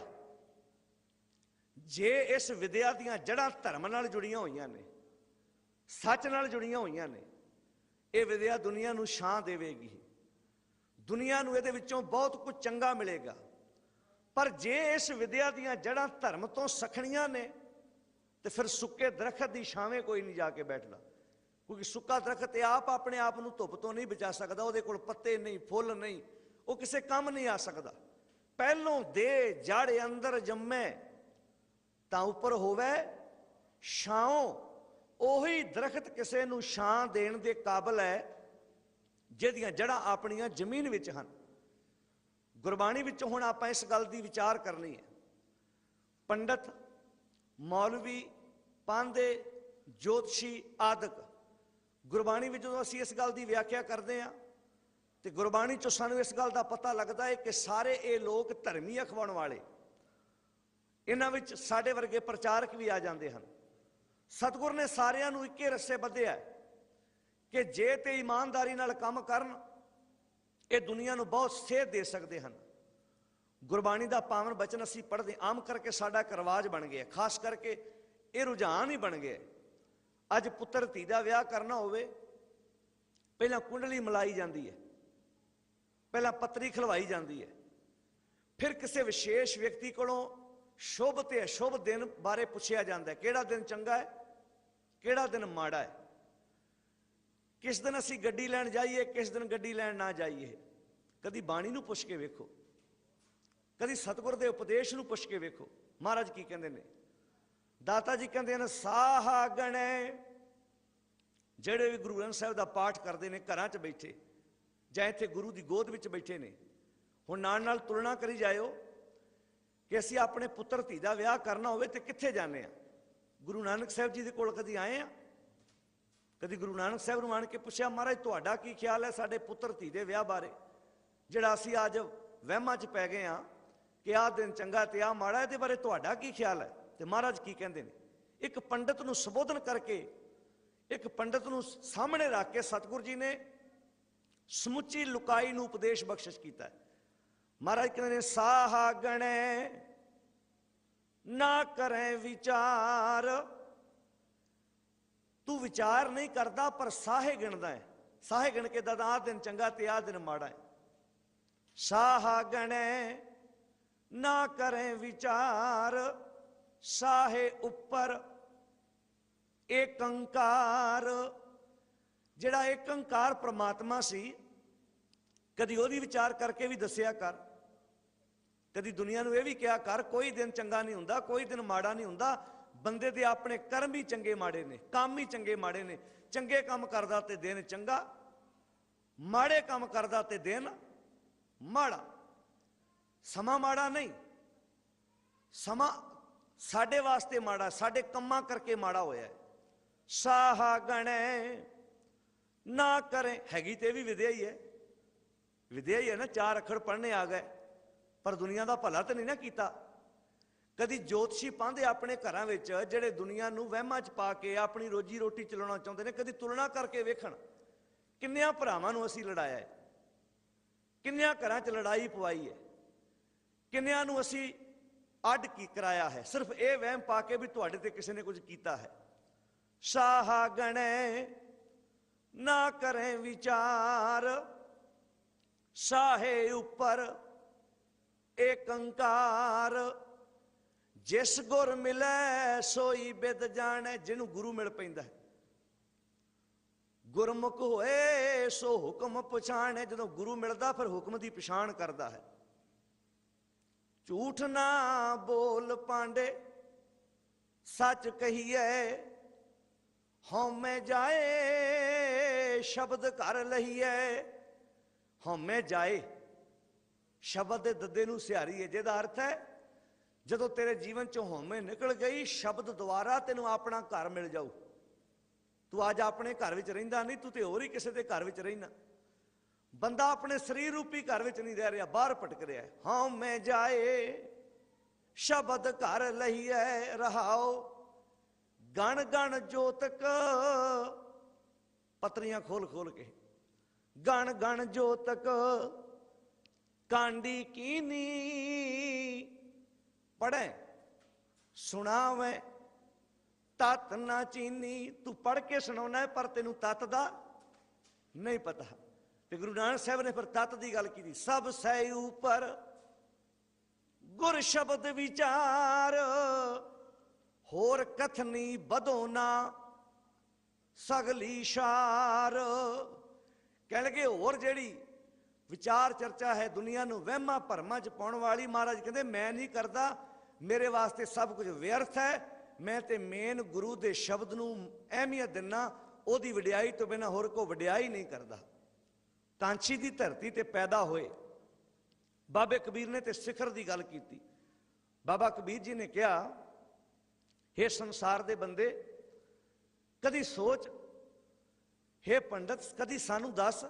ਜੇ ਇਸ ਵਿਦਿਆ ਦੀਆਂ ਜੜਾਂ ਧਰਮ ਨਾਲ ਜੁੜੀਆਂ ਹੋਈਆਂ ਨੇ, ਸੱਚ ਨਾਲ ਜੁੜੀਆਂ ਹੋਈਆਂ ਨੇ, ਇਹ ਵਿਦਿਆ ਦੁਨੀਆ ਨੂੰ ਛਾਂ ਦੇਵੇਗੀ, ਦੁਨੀਆ ਨੂੰ ਇਹਦੇ ਵਿੱਚੋਂ ਬਹੁਤ ਕੁਝ ਚੰਗਾ ਮਿਲੇਗਾ। ਪਰ ਜੇ ਇਸ ਵਿਦਿਆ ਦੀਆਂ ਜੜਾਂ ਧਰਮ ਤੋਂ ਸਖਣੀਆਂ ਨੇ ਤੇ ਫਿਰ ਸੁੱਕੇ ਦਰਖਤ ਦੀ ਛਾਵੇਂ ਕੋਈ ਨਹੀਂ ਜਾ ਕੇ ਬੈਠਦਾ, ਕਿਉਂਕਿ ਸੁੱਕਾ ਦਰਖਤ ਇਹ ਆਪ ਆਪਣੇ ਆਪ ਨੂੰ ਧੁੱਪ ਤੋਂ ਨਹੀਂ ਬਚਾ ਸਕਦਾ, ਉਹਦੇ ਕੋਲ ਪੱਤੇ ਨਹੀਂ, ਫੁੱਲ ਨਹੀਂ, ਉਹ ਕਿਸੇ ਕੰਮ ਨਹੀਂ ਆ ਸਕਦਾ। ਪਹਿਲੋਂ ਦੇ ਜੜ ਅੰਦਰ ਜੰਮੇ ਤਾਂ ਉੱਪਰ ਹੋਵੇ ਛਾਂ। ਉਹੀ ਦਰਖਤ ਕਿਸੇ ਨੂੰ ਛਾਂ ਦੇਣ ਦੇ ਕਾਬਲ ਹੈ ਜਿਹਦੀਆਂ ਜੜਾਂ ਆਪਣੀਆਂ ਜ਼ਮੀਨ ਵਿੱਚ ਹਨ। ਗੁਰਬਾਣੀ ਵਿੱਚ ਹੁਣ ਆਪਾਂ ਇਸ ਗੱਲ ਦੀ ਵਿਚਾਰ ਕਰਨੀ ਹੈ। ਪੰਡਤ, ਮੌਲਵੀ, ਪਾਂਧੇ, ਜੋਤਸ਼ੀ ਆਦਿਕ ਗੁਰਬਾਣੀ ਵਿੱਚ ਜਦੋਂ ਅਸੀਂ ਇਸ ਗੱਲ ਦੀ ਵਿਆਖਿਆ ਕਰਦੇ ਹਾਂ ਤੇ ਗੁਰਬਾਣੀ ਚੋਂ ਸਾਨੂੰ ਇਸ ਗੱਲ ਦਾ ਪਤਾ ਲੱਗਦਾ ਹੈ ਕਿ ਸਾਰੇ ਇਹ ਲੋਕ ਧਰਮੀ ਅਖਵਾਉਣ ਵਾਲੇ, ਇਹਨਾਂ ਵਿੱਚ ਸਾਡੇ ਵਰਗੇ ਪ੍ਰਚਾਰਕ ਵੀ ਆ ਜਾਂਦੇ ਹਨ। ਸਤਿਗੁਰ ਨੇ ਸਾਰਿਆਂ ਨੂੰ ਇੱਕੇ ਰੱਸੇ ਬੱਧਿਆ ਕਿ ਜੇ ਤੇ ਇਮਾਨਦਾਰੀ ਨਾਲ ਕੰਮ ਕਰਨ, ਇਹ ਦੁਨੀਆ ਨੂੰ ਬਹੁਤ ਸੇਧ ਦੇ ਸਕਦੇ ਹਨ। ਗੁਰਬਾਣੀ ਦਾ ਪਾਵਨ ਬਚਨ ਅਸੀਂ ਪੜ੍ਹਦੇ, ਆਮ ਕਰਕੇ ਸਾਡਾ ਇੱਕ ਰਿਵਾਜ ਬਣ ਗਿਆ, ਖਾਸ ਕਰਕੇ ਇਹ ਰੁਝਾਨ ਹੀ ਬਣ ਗਿਆ। ਅੱਜ ਪੁੱਤਰ ਧੀ ਦਾ ਵਿਆਹ ਕਰਨਾ ਹੋਵੇ, ਪਹਿਲਾਂ ਕੁੰਡਲੀ ਮਿਲਾਈ ਜਾਂਦੀ ਹੈ, ਪਹਿਲਾਂ ਪੱਤਰੀ ਖਲਵਾਈ ਜਾਂਦੀ ਹੈ, ਫਿਰ ਕਿਸੇ ਵਿਸ਼ੇਸ਼ ਵਿਅਕਤੀ ਕੋਲੋਂ ਸ਼ੁਭ ਤੇ ਅਸ਼ੁਭ ਦਿਨ ਬਾਰੇ ਪੁੱਛਿਆ ਜਾਂਦਾ, ਕਿਹੜਾ ਦਿਨ ਚੰਗਾ ਹੈ, ਕਿਹੜਾ ਦਿਨ ਮਾੜਾ ਹੈ, ਕਿਸ ਦਿਨ ਅਸੀਂ ਗੱਡੀ ਲੈਣ ਜਾਈਏ, ਕਿਸ ਦਿਨ ਗੱਡੀ ਲੈਣ ਨਾ ਜਾਈਏ। ਕਦੀ ਬਾਣੀ ਨੂੰ ਪੁੱਛ ਕੇ ਵੇਖੋ, ਕਦੀ ਸਤਿਗੁਰ ਦੇ ਉਪਦੇਸ਼ ਨੂੰ ਪੁੱਛ ਕੇ ਵੇਖੋ। ਮਹਾਰਾਜ ਕੀ ਕਹਿੰਦੇ ਨੇ? ਦਾਤਾ ਜੀ ਕਹਿੰਦੇ ਨੇ, ਸਾਹਾ ਗਣੇ। ਜਿਹੜੇ ਵੀ ਗੁਰੂ ਗ੍ਰੰਥ ਸਾਹਿਬ ਦਾ ਪਾਠ ਕਰਦੇ ਨੇ ਘਰਾਂ 'ਚ ਬੈਠੇ ਜਾਂ ਇੱਥੇ ਗੁਰੂ ਦੀ ਗੋਦ ਵਿੱਚ ਬੈਠੇ ਨੇ, ਹੁਣ ਨਾਲ ਨਾਲ ਤੁਲਨਾ ਕਰੀ ਜਾਇਓ ਕਿ ਅਸੀਂ ਆਪਣੇ ਪੁੱਤਰ ਧੀ ਦਾ ਵਿਆਹ ਕਰਨਾ ਹੋਵੇ ਤੇ ਕਿੱਥੇ ਜਾਂਦੇ ਹਾਂ। ਗੁਰੂ ਨਾਨਕ ਸਾਹਿਬ ਜੀ ਦੇ ਕੋਲ ਕਦੀ ਆਏ ਆ? ਕਦੀ ਗੁਰੂ ਨਾਨਕ ਸਾਹਿਬ ਨੂੰ ਆਣ ਕੇ ਪੁੱਛਿਆ, ਮਹਾਰਾਜ ਤੁਹਾਡਾ ਕੀ ਖਿਆਲ ਹੈ ਸਾਡੇ ਪੁੱਤਰ ਧੀ ਦੇ ਵਿਆਹ ਬਾਰੇ, ਜਿਹੜਾ ਅਸੀਂ ਅੱਜ ਵਹਿਮਾਂ 'ਚ ਪੈ ਗਏ ਹਾਂ ਕਿ ਆਹ ਦਿਨ ਚੰਗਾ ਤੇ ਆਹ ਮਾੜਾ, ਇਹਦੇ ਬਾਰੇ ਤੁਹਾਡਾ ਕੀ ਖਿਆਲ ਹੈ? ਤੇ ਮਹਾਰਾਜ ਕੀ ਕਹਿੰਦੇ ਨੇ? ਇੱਕ ਪੰਡਤ ਨੂੰ ਸੰਬੋਧਨ ਕਰਕੇ, ਇੱਕ ਪੰਡਤ ਨੂੰ ਸਾਹਮਣੇ ਰੱਖ ਕੇ ਸਤਿਗੁਰ ਜੀ ਨੇ ਸਮੁੱਚੀ ਲੁਕਾਈ ਨੂੰ ਉਪਦੇਸ਼ ਬਖਸ਼ਿਸ਼ ਕੀਤਾ ਹੈ। ਮਹਾਰਾਜ ਕਹਿੰਦੇ ਨੇ, ਸਾਹਾ ਗਣੇ ਨਾ ਕਰੇ ਵਿਚਾਰ। ਤੂੰ ਵਿਚਾਰ ਨਹੀਂ ਕਰਦਾ ਪਰ ਸਾਹੇ ਗਿਣਦਾ ਹੈ, ਸਾਹੇ ਗਿਣ ਕੇ ਦੱਸਦਾ ਆਹ ਦਿਨ ਚੰਗਾ ਤੇ ਆਹ ਦਿਨ ਮਾੜਾ ਹੈ। ਸਾਹਾ ਗਣੇ ਨਾ ਕਰੇ ਵਿਚਾਰ, ਸਾਹੇ ਉੱਪਰ ਏਕ ਓੰਕਾਰ। ਜਿਹੜਾ ਏਕ ਓੰਕਾਰ ਪ੍ਰਮਾਤਮਾ ਸੀ, ਕਦੀ ਉਹਦੀ ਵਿਚਾਰ ਕਰਕੇ ਵੀ ਦੱਸਿਆ ਕਰ, ਕਦੀ ਦੁਨੀਆ ਨੂੰ ਇਹ ਵੀ ਕਿਹਾ ਕਰ ਕੋਈ ਦਿਨ ਚੰਗਾ ਨਹੀਂ ਹੁੰਦਾ, ਕੋਈ ਦਿਨ ਮਾੜਾ ਨਹੀਂ ਹੁੰਦਾ। ਬੰਦੇ ਦੇ ਆਪਣੇ ਕਰਮ ਹੀ ਚੰਗੇ ਮਾੜੇ ਨੇ, ਕੰਮ ਹੀ ਚੰਗੇ ਮਾੜੇ ਨੇ। ਚੰਗੇ ਕੰਮ ਕਰਦਾ ਤੇ ਦਿਨ ਚੰਗਾ, ਮਾੜੇ ਕੰਮ ਕਰਦਾ ਤੇ ਦਿਨ ਮਾੜਾ। ਸਮਾਂ ਮਾੜਾ ਨਹੀਂ, ਸਮਾਂ ਸਾਡੇ ਵਾਸਤੇ ਮਾੜਾ, ਸਾਡੇ ਕੰਮਾਂ ਕਰਕੇ ਮਾੜਾ ਹੋਇਆ। ਸਾਹਾ ਗਣੇ ਨਾ ਕਰੇ, ਹੈਗੀ ਤੇ ਵੀ ਵਿਦਿਆ ਹੀ ਹੈ, ਵਿਦਿਆ ਹੀ ਹੈ ਨਾ, 4 ਅੱਖਰ ਪੜ੍ਹਨੇ ਆ ਗਏ, ਪਰ ਦੁਨੀਆ ਦਾ ਭਲਾ ਤਾਂ ਨਹੀਂ ਨਾ ਕੀਤਾ। ਕਦੀ ਜੋਤਸ਼ੀ ਪਾਂਧੇ ਆਪਣੇ ਘਰਾਂ ਵਿੱਚ ਜਿਹੜੇ ਦੁਨੀਆ ਨੂੰ ਵਹਿਮਾਂ 'ਚ ਪਾ ਕੇ ਆਪਣੀ ਰੋਜੀ ਰੋਟੀ ਚਲਾਉਣਾ ਚਾਹੁੰਦੇ ਨੇ, ਕਦੀ ਤੁਲਨਾ ਕਰਕੇ ਵੇਖਣ ਕਿੰਨਿਆਂ ਭਰਾਵਾਂ ਨੂੰ ਅਸੀਂ ਲੜਾਇਆ ਹੈ, ਕਿੰਨਿਆਂ ਘਰਾਂ 'ਚ ਲੜਾਈ ਪਵਾਈ ਹੈ, ਕਿੰਨਿਆਂ ਨੂੰ ਅਸੀਂ ਅੱਡ ਕੀ ਕਰਾਇਆ ਹੈ, ਸਿਰਫ ਇਹ ਵਹਿਮ ਪਾ ਕੇ ਵੀ ਤੁਹਾਡੇ ਤੇ ਕਿਸੇ ਨੇ ਕੁਝ ਕੀਤਾ ਹੈ। ਸਾਹਾ ਗਣੇ ਨਾ ਕਰੇ ਵਿਚਾਰ, ਸਾਹੇ ਉੱਪਰ ਏਕ ਓੰਕਾਰ। ਜਿਸ ਗੁਰ ਮਿਲੈ ਸੋਈ ਬਿਦ ਜਾਣੈ। ਜਿਹਨੂੰ ਗੁਰੂ ਮਿਲ ਪੈਂਦਾ ਹੈ, ਗੁਰਮੁਖ ਹੋਏ ਸੋ ਹੁਕਮ ਪਛਾਣੈ। ਜਦੋਂ ਗੁਰੂ ਮਿਲਦਾ ਫਿਰ ਹੁਕਮ ਦੀ ਪਛਾਣ ਕਰਦਾ ਹੈ। ਝੂਠ ਨਾ ਬੋਲ ਪਾਂਡੇ ਸੱਚ ਕਹੀਏ, ਹਉਮੈ ਜਾਏ ਸ਼ਬਦ ਘਰ ਲਹੀਏ। ਹਉਮੈ ਜਾਏ ਸ਼ਬਦ ਦੇ ਦੱਦੇ ਨੂੰ ਸਿਹਾਰੀਏ, ਜਿਹਦਾ ਅਰਥ ਹੈ ਜਦੋਂ ਤੇਰੇ ਜੀਵਨ ਚੋਂ ਹਉਮੈ ਨਿਕਲ ਗਈ, ਸ਼ਬਦ ਦੁਆਰਾ ਤੈਨੂੰ ਆਪਣਾ ਘਰ ਮਿਲ ਜਾਊ। ਤੂੰ ਅੱਜ ਆਪਣੇ ਘਰ ਵਿੱਚ ਰਹਿੰਦਾ ਨਹੀਂ, ਤੂੰ ਤੇ ਹੋਰ ਹੀ ਕਿਸੇ ਦੇ ਘਰ ਵਿੱਚ ਰਹਿਣਾ। ਬੰਦਾ ਆਪਣੇ ਸਰੀਰ ਰੂਪੀ ਘਰ ਵਿੱਚ ਨਹੀਂ ਰਹਿ ਰਿਹਾ, ਬਾਹਰ ਭਟਕ ਰਿਹਾ। ਹਉਮੈ ਜਾਏ शब्द घर लईए रहाओ, गण गण जोतक, पत्रियां खोल खोल के, गण गण जोतक कांडी कीनी, पढ़े सुनावे तत ना चीनी। तू पढ़ के सुनाना है पर तेनू तत दा नहीं पता। ते गुरु नानक साहब ने फिर तत की गल की, सब सै ऊपर गुर शब्द विचार, होर कथनी बदोना सगली शार। कह लगे होर जेड़ी विचार चर्चा है दुनिया नूं वहमां भरमां च पाउण वाली, महाराज कहते मैं नहीं करता, मेरे वास्ते सब कुछ व्यर्थ है। मैं ते मेन गुरु दे शब्द नूं अहमियत दिना, ओदी वडियाई तो बिना होर को वडियाई नहीं करता। कांछी दी धरती ते पैदा होए बाबे कबीर ने ते सिखर दी गल कीती। बाबा कबीर जी ने कहा, हे संसार दे बंदे, कदी सोच, हे पंडित कदी सानू दस,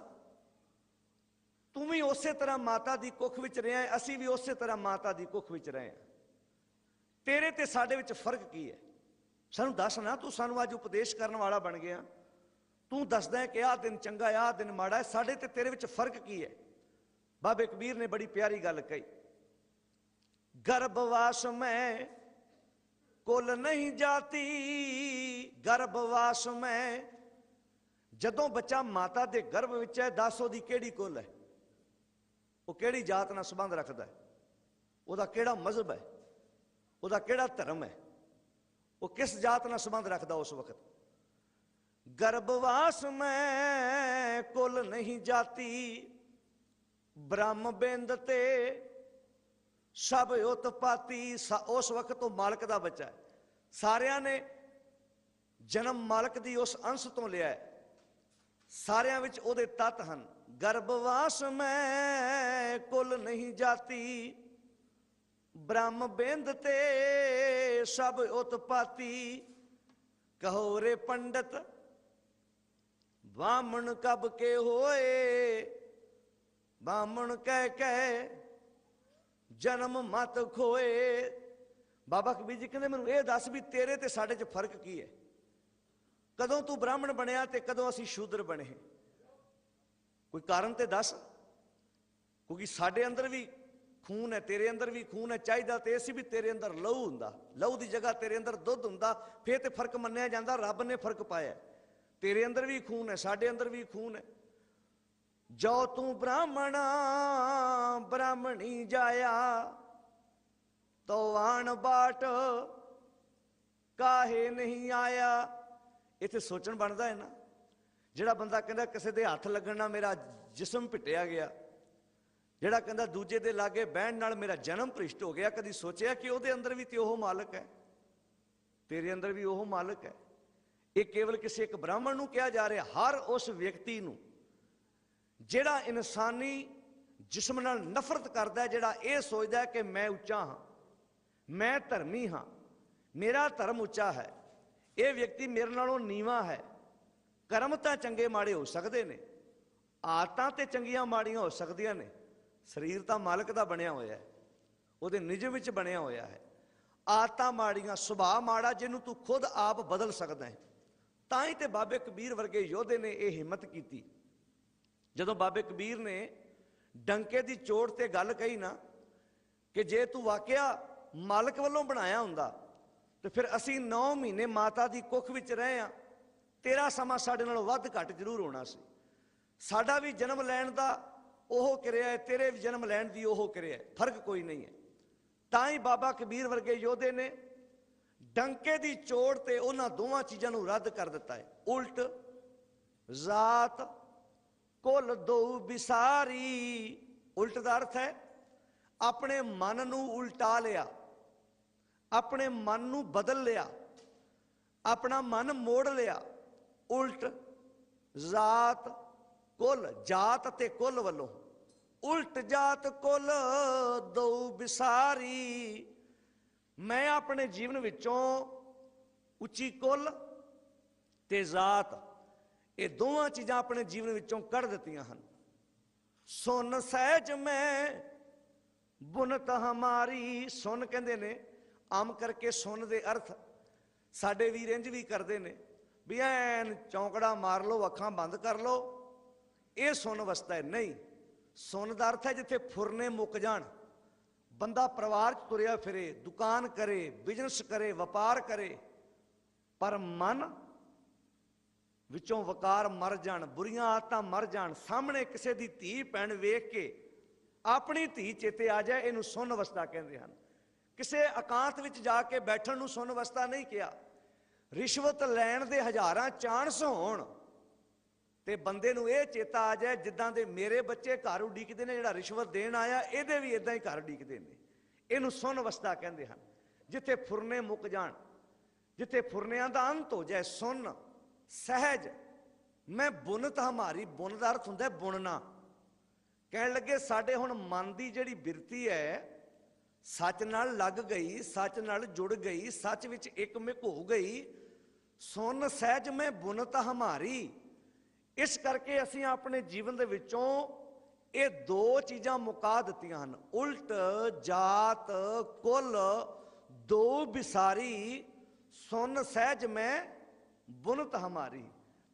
तू भी उस तरह माता दी कुख विच रहा है, असी भी उस तरह माता दी कुख विच रहे हैं, तेरे ते साडे विच फर्क की है? सानू दस ना, तू सानू अज उपदेश करने वाला बन गया, तू दसदा है कि आह दिन चंगा है, आह दिन माड़ा है, साडे ते तेरे विच फर्क की है? बाबे कबीर ने बड़ी प्यारी गल कही, गर्भवास में कुल नहीं जाती, गर्भवास में जदों बच्चा माता दे गर्भ विच है, दस ओदी केड़ी कुल है, वो केड़ी जात नाल संबंध रखता है, ओदा केड़ा मजहब है, ओदा केड़ा धर्म है, वो किस जात नाल संबंध रखता उस वक्त? गर्भवास में कुल नहीं जाती, ब्रह्म बिंद ते सब उत्पत्ति। उस वक्त तो मालक का बच्चा है, सारिया ने जन्म मालक की उस अंश तो लिया है, सारिया विच ओदे तत्त हन। गर्भवास में कुल नहीं जाती, ब्रह्म बिंद ते सब उत्पत्ति। कहो रे पंडित ब्राह्मण कब के होए, ब्राह्मण कह कह जन्म मत खोए। बाबा कबीर जी कहते मैनू ये दस भी तेरे ते साडे च फर्क की है? कदों तू ब्राह्मण बनया ते कदों असी शूद्र बने? कोई कारण ते दस, क्योंकि साडे अंदर भी खून है, तेरे अंदर भी खून है, चाहिदा ते असी भी तेरे अंदर लहू हुंदा, लहू की जगह तेरे अंदर दुध हुंदा, फिर ते फर्क मन्निया जांदा, रब ने फर्क पाया। तेरे अंदर भी खून है, साडे अंदर भी खून है। जो तू ब्राह्मणा ब्राह्मणी जाया, तो आन बाट काहे नहीं आया। इत्थे सोचण बनदा है ना, जिहड़ा बंदा कहंदा किसी दे हत्थ लगण नाल मेरा जिस्म पिटिया गया, जिहड़ा कहंदा दूजे दे लागे बहण नाल मेरा जन्म भ्रिष्ट हो गया, कदी सोचिया कि ਉਹਦੇ अंदर भी तो ओह मालक है, तेरे अंदर भी ओह मालक है। ये केवल किसी एक ब्राह्मण नूं कहा जा रहा, हर उस व्यक्ति नूं जिहड़ा इंसानी जिस्म नाल नफरत करदा है, जिहड़ा ये सोचदा है कि मैं उच्चा हाँ, मैं धर्मी हाँ, मेरा धर्म उच्चा है, ये व्यक्ति मेरे नालों नीवा है। कर्म तो चंगे माड़े हो सकते ने, आदतां ते चंगियां माड़ियां हो सकदियां ने, शरीर तो मालक का बनया होया है, उहदे निजम विच बनया होया है। आदतां माड़ियां, सुभाव माड़ा जिन्हों तू खुद आप बदल सकदा है। तां ही ते बाबे कबीर वर्गे योधे ने यह हिम्मत की। जदों बाबे कबीर ने डंके की चोट ते गल कही ना कि जे तू वाकया मालक वालों बनाया हुंदा तो फिर असी 9 महीने माता की कुख विच रहे हैं, तेरा समा साडे नालों वध घट जरूर होना सी। साडा भी जन्म लैण दा ओह किरिया है, तेरे भी जन्म लैण दी ओह किरिया है, फर्क कोई नहीं है। तां ही बाबा कबीर वर्गे योधे ने डंके की चोट ते उन्हां दोवां चीज़ां नूं रद्द कर दिता है। उल्ट जात कुल दो बिसारी। उल्ट दा अर्थ है अपने मन नूं उल्टा लिया, अपने मन नूं बदल लिया, अपना मन मोड़ लिया। उल्ट जात कुल, जात ते कुल वालों, उल्ट जात कुल दो बिसारी। मैं अपने जीवन विचों उच्ची कुल ते जात, ये दोवां चीज़ां अपने जीवन विचों कढ़ दित्तियां हन। सुन सहज मैं बुनत हमारी। सुन कहते ने आम करके सुन दे अर्थ साडे वीर इंज भी करते ने भी ऐन चौंकड़ा मार लो, अखां बंद कर लो, ये सुन अवस्था है। नहीं, सुन का अर्थ है जिथे फुरने मुक जान, बंदा परिवार च तुरिया फिरे, दुकान करे, बिजनेस करे, व्यापार करे, पर मन विचों वकार मर जान, बुरियां आदतां मर जान, सामने किसी की धी भैन वेख के अपनी धी चेते आ जाए, इनू सुन अवस्था कहते हैं। किसी एकांत विच जाके बैठण नू सुन अवस्था नहीं किया। रिश्वत लैण दे हज़ारां चांस होण ते बंदे नू ये चेता आ जाए जिद्दां दे मेरे बच्चे घर उडीकदे ने, जिहड़ा रिश्वत देण आया इहदे भी इदां ही घर उडीकदे ने। इहनू सुन अवस्था कहते हैं। जिथे फुरने मुक जाण, जिथे फुरनियां दा अंत हो जाए, सुन सहज। मैं बुनत हमारी, बुन दा अर्थ हुंदा बुनना। कहण लगे साडे हुण मन दी जिहड़ी बिरती है सच नाल लग गई, सच नाल जुड़ गई, सच विच एकमिक हो गई। सुन सहज मैं बुनत हमारी। इस करके असीं अपने जीवन दे विचों ये दो चीज़ां मुका दित्तियां हन, उल्ट जात कुल दो बिसारी, सुन सहज मैं बुनत हमारी।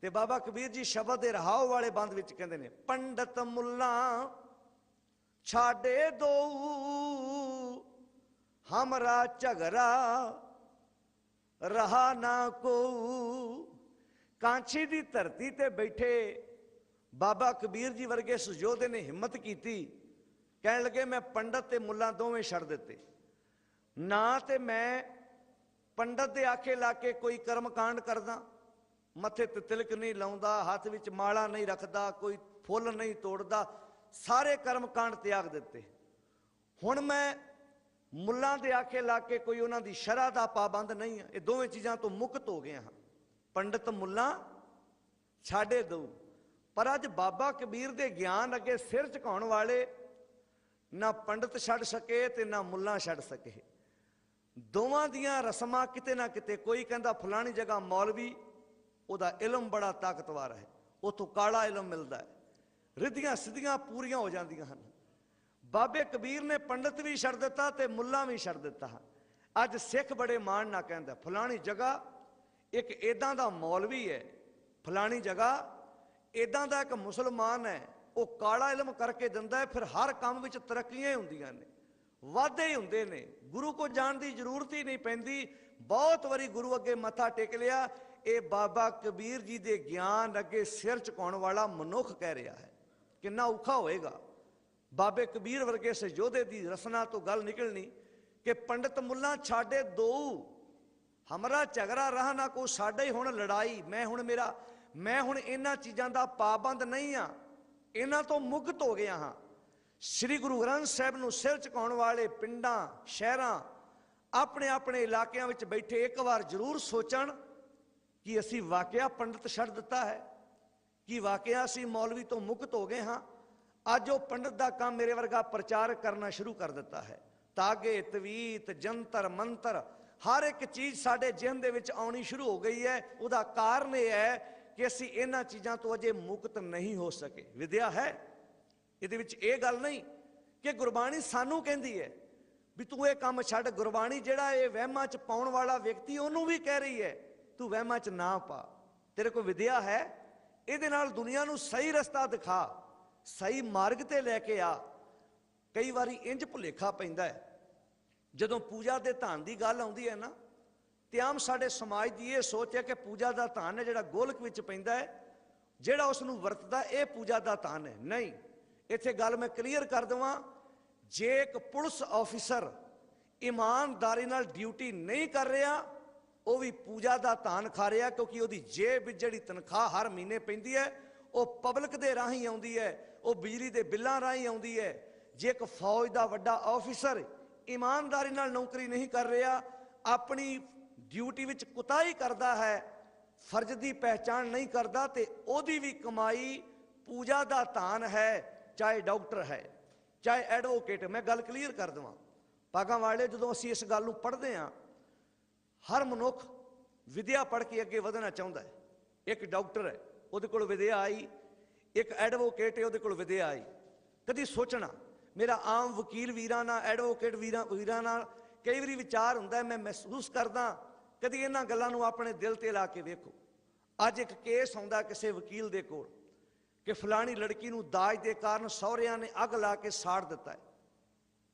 ते बाबा कबीर जी शब्द दे रहाओ वाले बंद विच कहंदे ने, पंडित मुल्ला छाड़े दो हमरा झगड़ा रहा ना को। कांछी दी धरती ते बैठे बाबा कबीर जी वर्गे सुजोधे ने हिम्मत की, कहने लगे मैं पंडित ते मुल्ला दोवें छड़ दिते ना, ते मैं पंडित दे आखे ला के कोई कर्म कांड करदा, मथे ते तिलक नहीं लाउंदा, हाथ विच माला नहीं रखदा, कोई फुल नहीं तोड़दा, सारे कर्म कांड त्याग दिते। हुण मैं मुल्लां दे आखे ला के कोई उन्हां दी शरह दा पाबंद नहीं है, ये दोवें चीज़ां तो मुक्त हो गए हाँ। पंडित मुल्ला छाड़े दो। पर अज बाबा कबीर दे ज्ञान अगे सिर झुकाउण वाले ना पंडित छड़ सके ते ना मुल्ला छड़ सके। दोवां दियां रस्मां किते ना किते, कोई कहंदा फलानी जगह मौलवी उहदा इलम बड़ा ताकतवर है, उथों काला इलम मिलता है, रिद्धियां सिद्धियां पूरियां हो जांदियां हन। बाबे कबीर ने पंडित भी छड़ दिता ते मुल्ला भी छड़ दिता। अज सिख बड़े मान ना कहंदा फलानी जगह एक इदां दा मौलवी है, फलानी जगह इदां दा एक मुसलमान है, वो काला इलम करके दिंदा है, फिर हर काम विच तरक्कियां ही हुंदियां ने, वाधे ही हुंदे ने, गुरु को जाण दी जरूरत ही नहीं पैंदी। बहुत वारी गुरु अगे मत्था टेक लिया, ये बाबा कबीर जी दे ज्ञान अगे सिर झुकाउण वाला मनुख कह रहा है। कितना औखा होएगा बाबे कबीर वर्गे सजोधे दी रसना तो गल निकलनी कि पंडित मुल्ला छाड़े दो हमरा झगड़ा रहा ना को, साडे ही हुण लड़ाई, मैं हुण इन्हां चीज़ां दा पाबंद नहीं हाँ, इन्हां तो मुक्त हो गया हाँ। श्री गुरु ग्रंथ साहिब नूं सिर झुकाउण वाले पिंडां शहरां अपने अपने इलाकिਆਂ ਵਿੱਚ बैठे एक बार जरूर सोचण कि असी वाकया पंडित छड़ दिता है, कि वाकया असी मौलवी तो मुक्त हो गए हाँ। अज वो पंडित का काम मेरे वर्गा प्रचार करना शुरू कर दिता है। तागे तवीत जंतर मंत्र हर एक चीज़ साडे जिहन दे विच आउणी शुरू हो गई है। उहदा कारण यह है कि असी इन्हां चीज़ां तो अजे मुक्त नहीं हो सके। विद्या है इहदे विच ये गल नहीं कि गुरबाणी सानू कहंदी है भी तू ये काम छड्ड। गुरबाणी जिहड़ा ये वहमां च पाउण वाला व्यक्ति उहनूं भी कह रही है तू वहमां च ना पा, तेरे को विद्या है, इहदे नाल दुनिया नूं सही रस्ता दिखा, सही मार्ग ते लैके आ। कई वारी इंज भुलेखा पैंदा है जदों पूजा दे धान की गल आउंदी है ना, ते आम साडे समाज की यह सोच है कि पूजा का धान है जिहड़ा गोलक विच पैंदा है, जिहड़ा उसनूं वरतदा ये पूजा का धान है। नहीं, इत्थे गल मैं क्लीयर कर देवां, जे एक पुलिस ऑफिसर ईमानदारी नाल ड्यूटी नहीं कर रहा, वो भी पूजा का धान खा रहा, क्योंकि उसकी जेब जिहड़ी तनख्वाह हर महीने पैंदी है वो पब्लिक दे राही आउंदी है, वो बिजली के बिलों राही आउंदी है। जे एक फौज का वड्डा ऑफिसर ईमानदारी नाल नौकरी नहीं कर रहा, अपनी ड्यूटी विच कुताही करता है, फर्ज की पहचान नहीं करता, तो ओदी भी कमाई पूजा का धान है। चाहे डॉक्टर है चाहे एडवोकेट, मैं गल क्लीयर कर देवां भागां वाले, जदों असीं इस गल नूं पढ़दे हां, हर मनुख विद्या पढ़ के अगे वधना चाहुंदा है। एक डॉक्टर है उहदे कोल विद्या आई, एक एडवोकेट है उहदे कोल विद्या आई। कदी सोचना मेरा आम वकील वीरां नाल एडवोकेट वीरां नाल कई वारी विचार हुंदा, मैं महसूस करदा कदी इन्हां गल्लां नूं अपने दिल ते ला के वेखो। अज एक केस आउंदा किसी वकील दे कोल कि फलानी लड़की नूं दाज दे कारण सहुरिਆਂ ने अग ला के साड़ दिता है।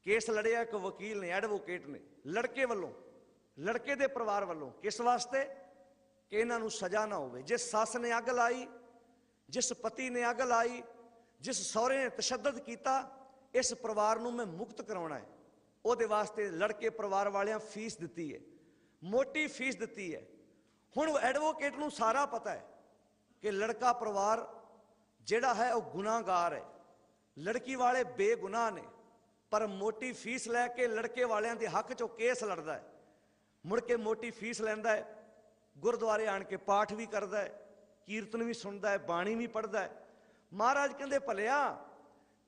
केस लड़िया एक वकील ने, एडवोकेट ने, लड़के वालों, लड़के दे परिवार वालों। किस वास्ते? कि इन्हां नूं सज़ा ना होवे। जिस सस ने अग लाई, जिस पति ने अग लाई, जिस सहुरे ने तशद्दद किया, इस परिवार नूं मैं मुक्त करवाउणा है। उहदे वास्ते लड़के परिवार वालियां फीस दित्ती है, मोटी फीस दित्ती है। हुण एडवोकेट नूं सारा पता है कि लड़का परिवार जिहड़ा है वह गुनाहगार है, लड़की वाले बेगुनाह ने, पर मोटी फीस लैके लड़के वालियां दे हक चों केस लड़दा है। मुड़ के मोटी फीस लैंदा है, गुरुद्वारे आण के पाठ भी करदा है, कीर्तन भी सुनदा है, बाणी भी पढ़दा है। महाराज कहंदे भलिया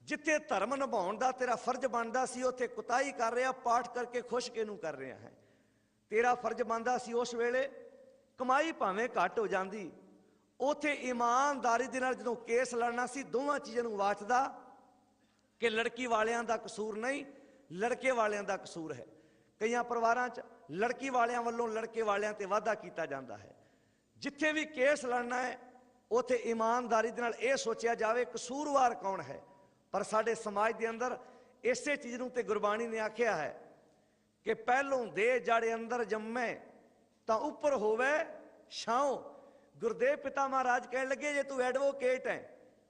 जिथे धर्म निभाउण दा तेरा फर्ज बनदा सी उत्थे कुताही कर रहा, पाठ करके खुश किहनूं कर रहा है। तेरा फर्ज बनदा सी उस वेले कमाई भावें घट हो जांदी, उत्थे ईमानदारी दे नाल जदों केस लड़ना सी दोवां चीज़ां नूं वाचदा कि लड़की वालियां दा कसूर नहीं, लड़के वालियां दा कसूर है। कईयां परिवारां च लड़की वालियां वल्लों लड़के वालियां ते वाधा कीता जांदा है। जिथे भी केस लड़ना है उत्थे ईमानदारी दे नाल इह सोचिया जावे कसूरवार कौन है। पर साडे समाज दे अंदर इसे चीज़ नूं ते गुरबाणी ने आख्या है कि पहलों दे जाड़े अंदर जम्मे तां उपर होवे छाओ। गुरदेव पिता महाराज कहण लगे जे तू एडवोकेट है,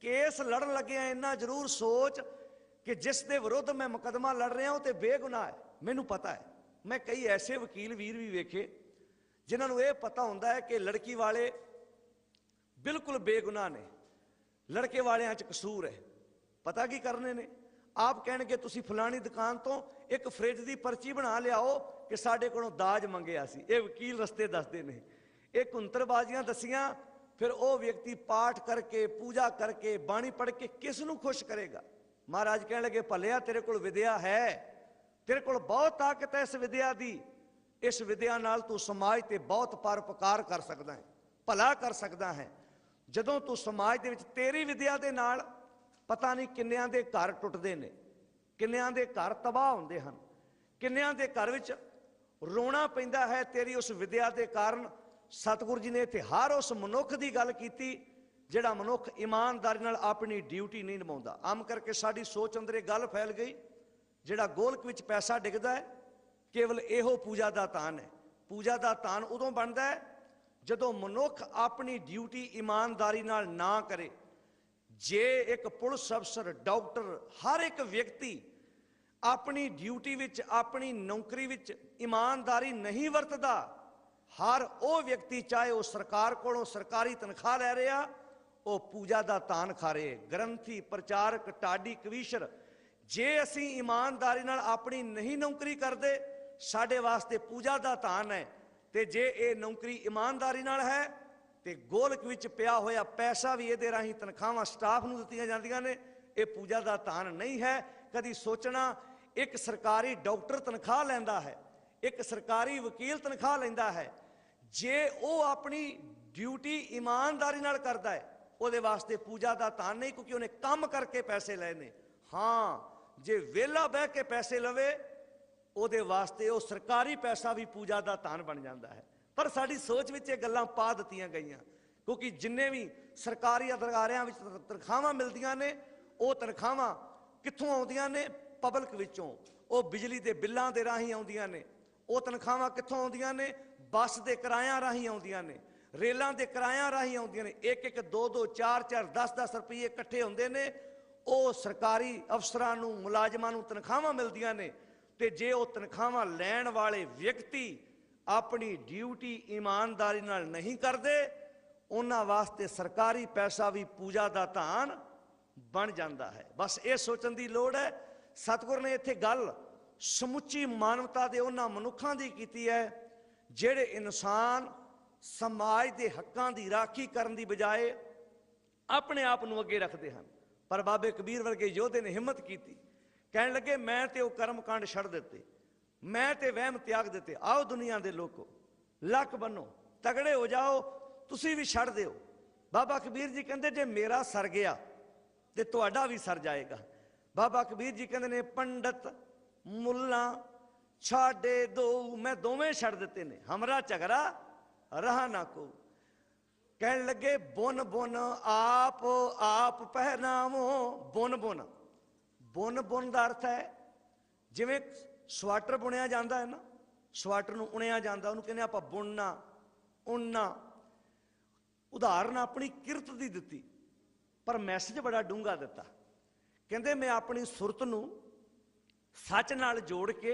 केस लड़न लगे इन्ना जरूर सोच कि जिस दे विरुद्ध मैं मुकदमा लड़ रहा हूं तो बेगुनाह है। मैनू पता है, मैं कई ऐसे वकील वीर भी वेखे जिन्होंने यह पता होंदा है कि लड़की वाले बिल्कुल बेगुनाह ने, लड़के वालियां च कसूर है। पता की करने ने, आप कहणगे तुसी फलानी दुकान तो एक फ्रिज की पर्ची बना लियाओ कि साडे कोलों दाज मंगिया सी। ये वकील रस्ते दसदे ने, एक कुंतरबाजियां दसियां, फिर वह व्यक्ति पाठ करके पूजा करके बाणी पढ़ के किस नूं खुश करेगा। महाराज कह लगे भलिया तेरे कोल विद्या है, तेरे कोल बहुत ताकत है इस विद्या दी, इस विद्या नाल तू समाज ते बहुत परोपकार कर सकदा है, भला कर सकदा है। जदों तू समाज दे विच तेरी विद्या दे नाल पता नहीं किन्नियां दे घर टुटदे ने, किन्नियां दे घर तबाह हुंदे हन, किन्नियां दे घर विच रोना पैंदा है तेरी उस विद्या दे कारण। सतगुरु जी ने इत्थे हर उस मनुख की गल कीती जिहड़ा मनुख ईमानदारी नाल अपनी ड्यूटी नहीं निभाउंदा। आम करके साडी सोच अंदर ये गल फैल गई जिहड़ा गोलक विच पैसा डिगदा है केवल इहो पूजा दा तान है। पूजा दा तान उदों बनदा है जदों मनुख अपनी ड्यूटी ईमानदारी नाल ना करे। जे एक पुलिस अफसर, डॉक्टर, हर एक व्यक्ति अपनी ड्यूटी विच, अपनी नौकरी विच ईमानदारी नहीं वरतदा, हर वो व्यक्ति चाहे वह सरकार कोलों सरकारी तनख्वाह लै रहा, वह पूजा का तान खा रहे। ग्रंथी, प्रचारक, टाडी, कवीशर, जे असी ईमानदारी नाल अपनी नहीं नौकरी करते साडे वास्ते पूजा का तान है, तो जे ये नौकरी ईमानदारी नाल है तो गोलक विच पिया होया पैसा भी ये राही तनख्वाहां स्टाफ नूं दित्तियां जांदियां ने, ये पूजा का तान नहीं है। कदी सोचना एक सरकारी डॉक्टर तनख्वाह लैंदा है, एक सरकारी वकील तनख्वाह लैंदा है, जे वो अपनी ड्यूटी ईमानदारी नाल करदा है उहदे वास्ते पूजा का तान नहीं, क्योंकि उन्हें काम करके पैसे लेने। हाँ, जे वेला बह के पैसे लवे उहदे वास्ते वो सरकारी पैसा भी पूजा का तान बन जाता है। पर साडी सोच विच ये गल्लां पा दित्तियां गईयां, क्योंकि जिन्ने भी सरकारी अदारियां विच तनख्वाहां मिलदियां ने, वो तनख्वाहां कित्थों आउंदियां ने? पब्लिक विचों। वो बिजली के बिलों के राही आउंदियां ने, वो तनख्वाहां कित्थों आउंदियां ने? बस के किराया राही आउंदियां ने, रेलों के किराया राही आउंदियां ने। एक एक, दो दो, चार चार, 10-10 रुपये इकट्ठे होंदे ने, वो सरकारी अफसरां नूं, मुलाजमां नूं तनख्वाहां मिलदियां ने। ते जे वो तनख्वाहां लैण वाले व्यक्ति अपनी ड्यूटी ईमानदारी नाल नहीं करते, उन्हां वास्ते सरकारी पैसा भी पूजा का धान बन जाता है। बस ये सोचण की लोड़ है। सतगुर ने इत्थे गल समुची मानवता के उन्हां मनुखां दी कीती है जिहड़े इंसान समाज के हकों की राखी करन दी बजाए अपने आप नूं अगे रखते हैं। पर बाबे कबीर वर्गे योधे ने हिम्मत की, कहण लगे मैं ते वो कर्म कांड छड़ दिते, मैं ते वहम त्याग दिते। आओ दुनिया के लोगों, लक बनो, तगड़े हो जाओ, तुसी भी छड़ दिओ। बाबा कबीर जी कहते जे मेरा सर गया तो तुहाडा भी सर जाएगा। बाबा कबीर जी कहते ने पंडित मुल्ला छाड़े दो, मैं दोवें छड़ दिते ने, हमरा झगड़ा रहा ना को। कहने लगे बुन बुन आप आप पहनावो। बुन बुन, बुन बुन का अर्थ है जिवें स्वाटर बुनिया जाता है ना, स्वाटर नूं उणिया जाता, उन्होंने कहने आपां बुनना उणना। उदाहरण अपनी किरत की दिती, पर मैसेज बड़ा डूंगा दिता। कहते मैं अपनी सुरत नूं सच नाल जोड़ के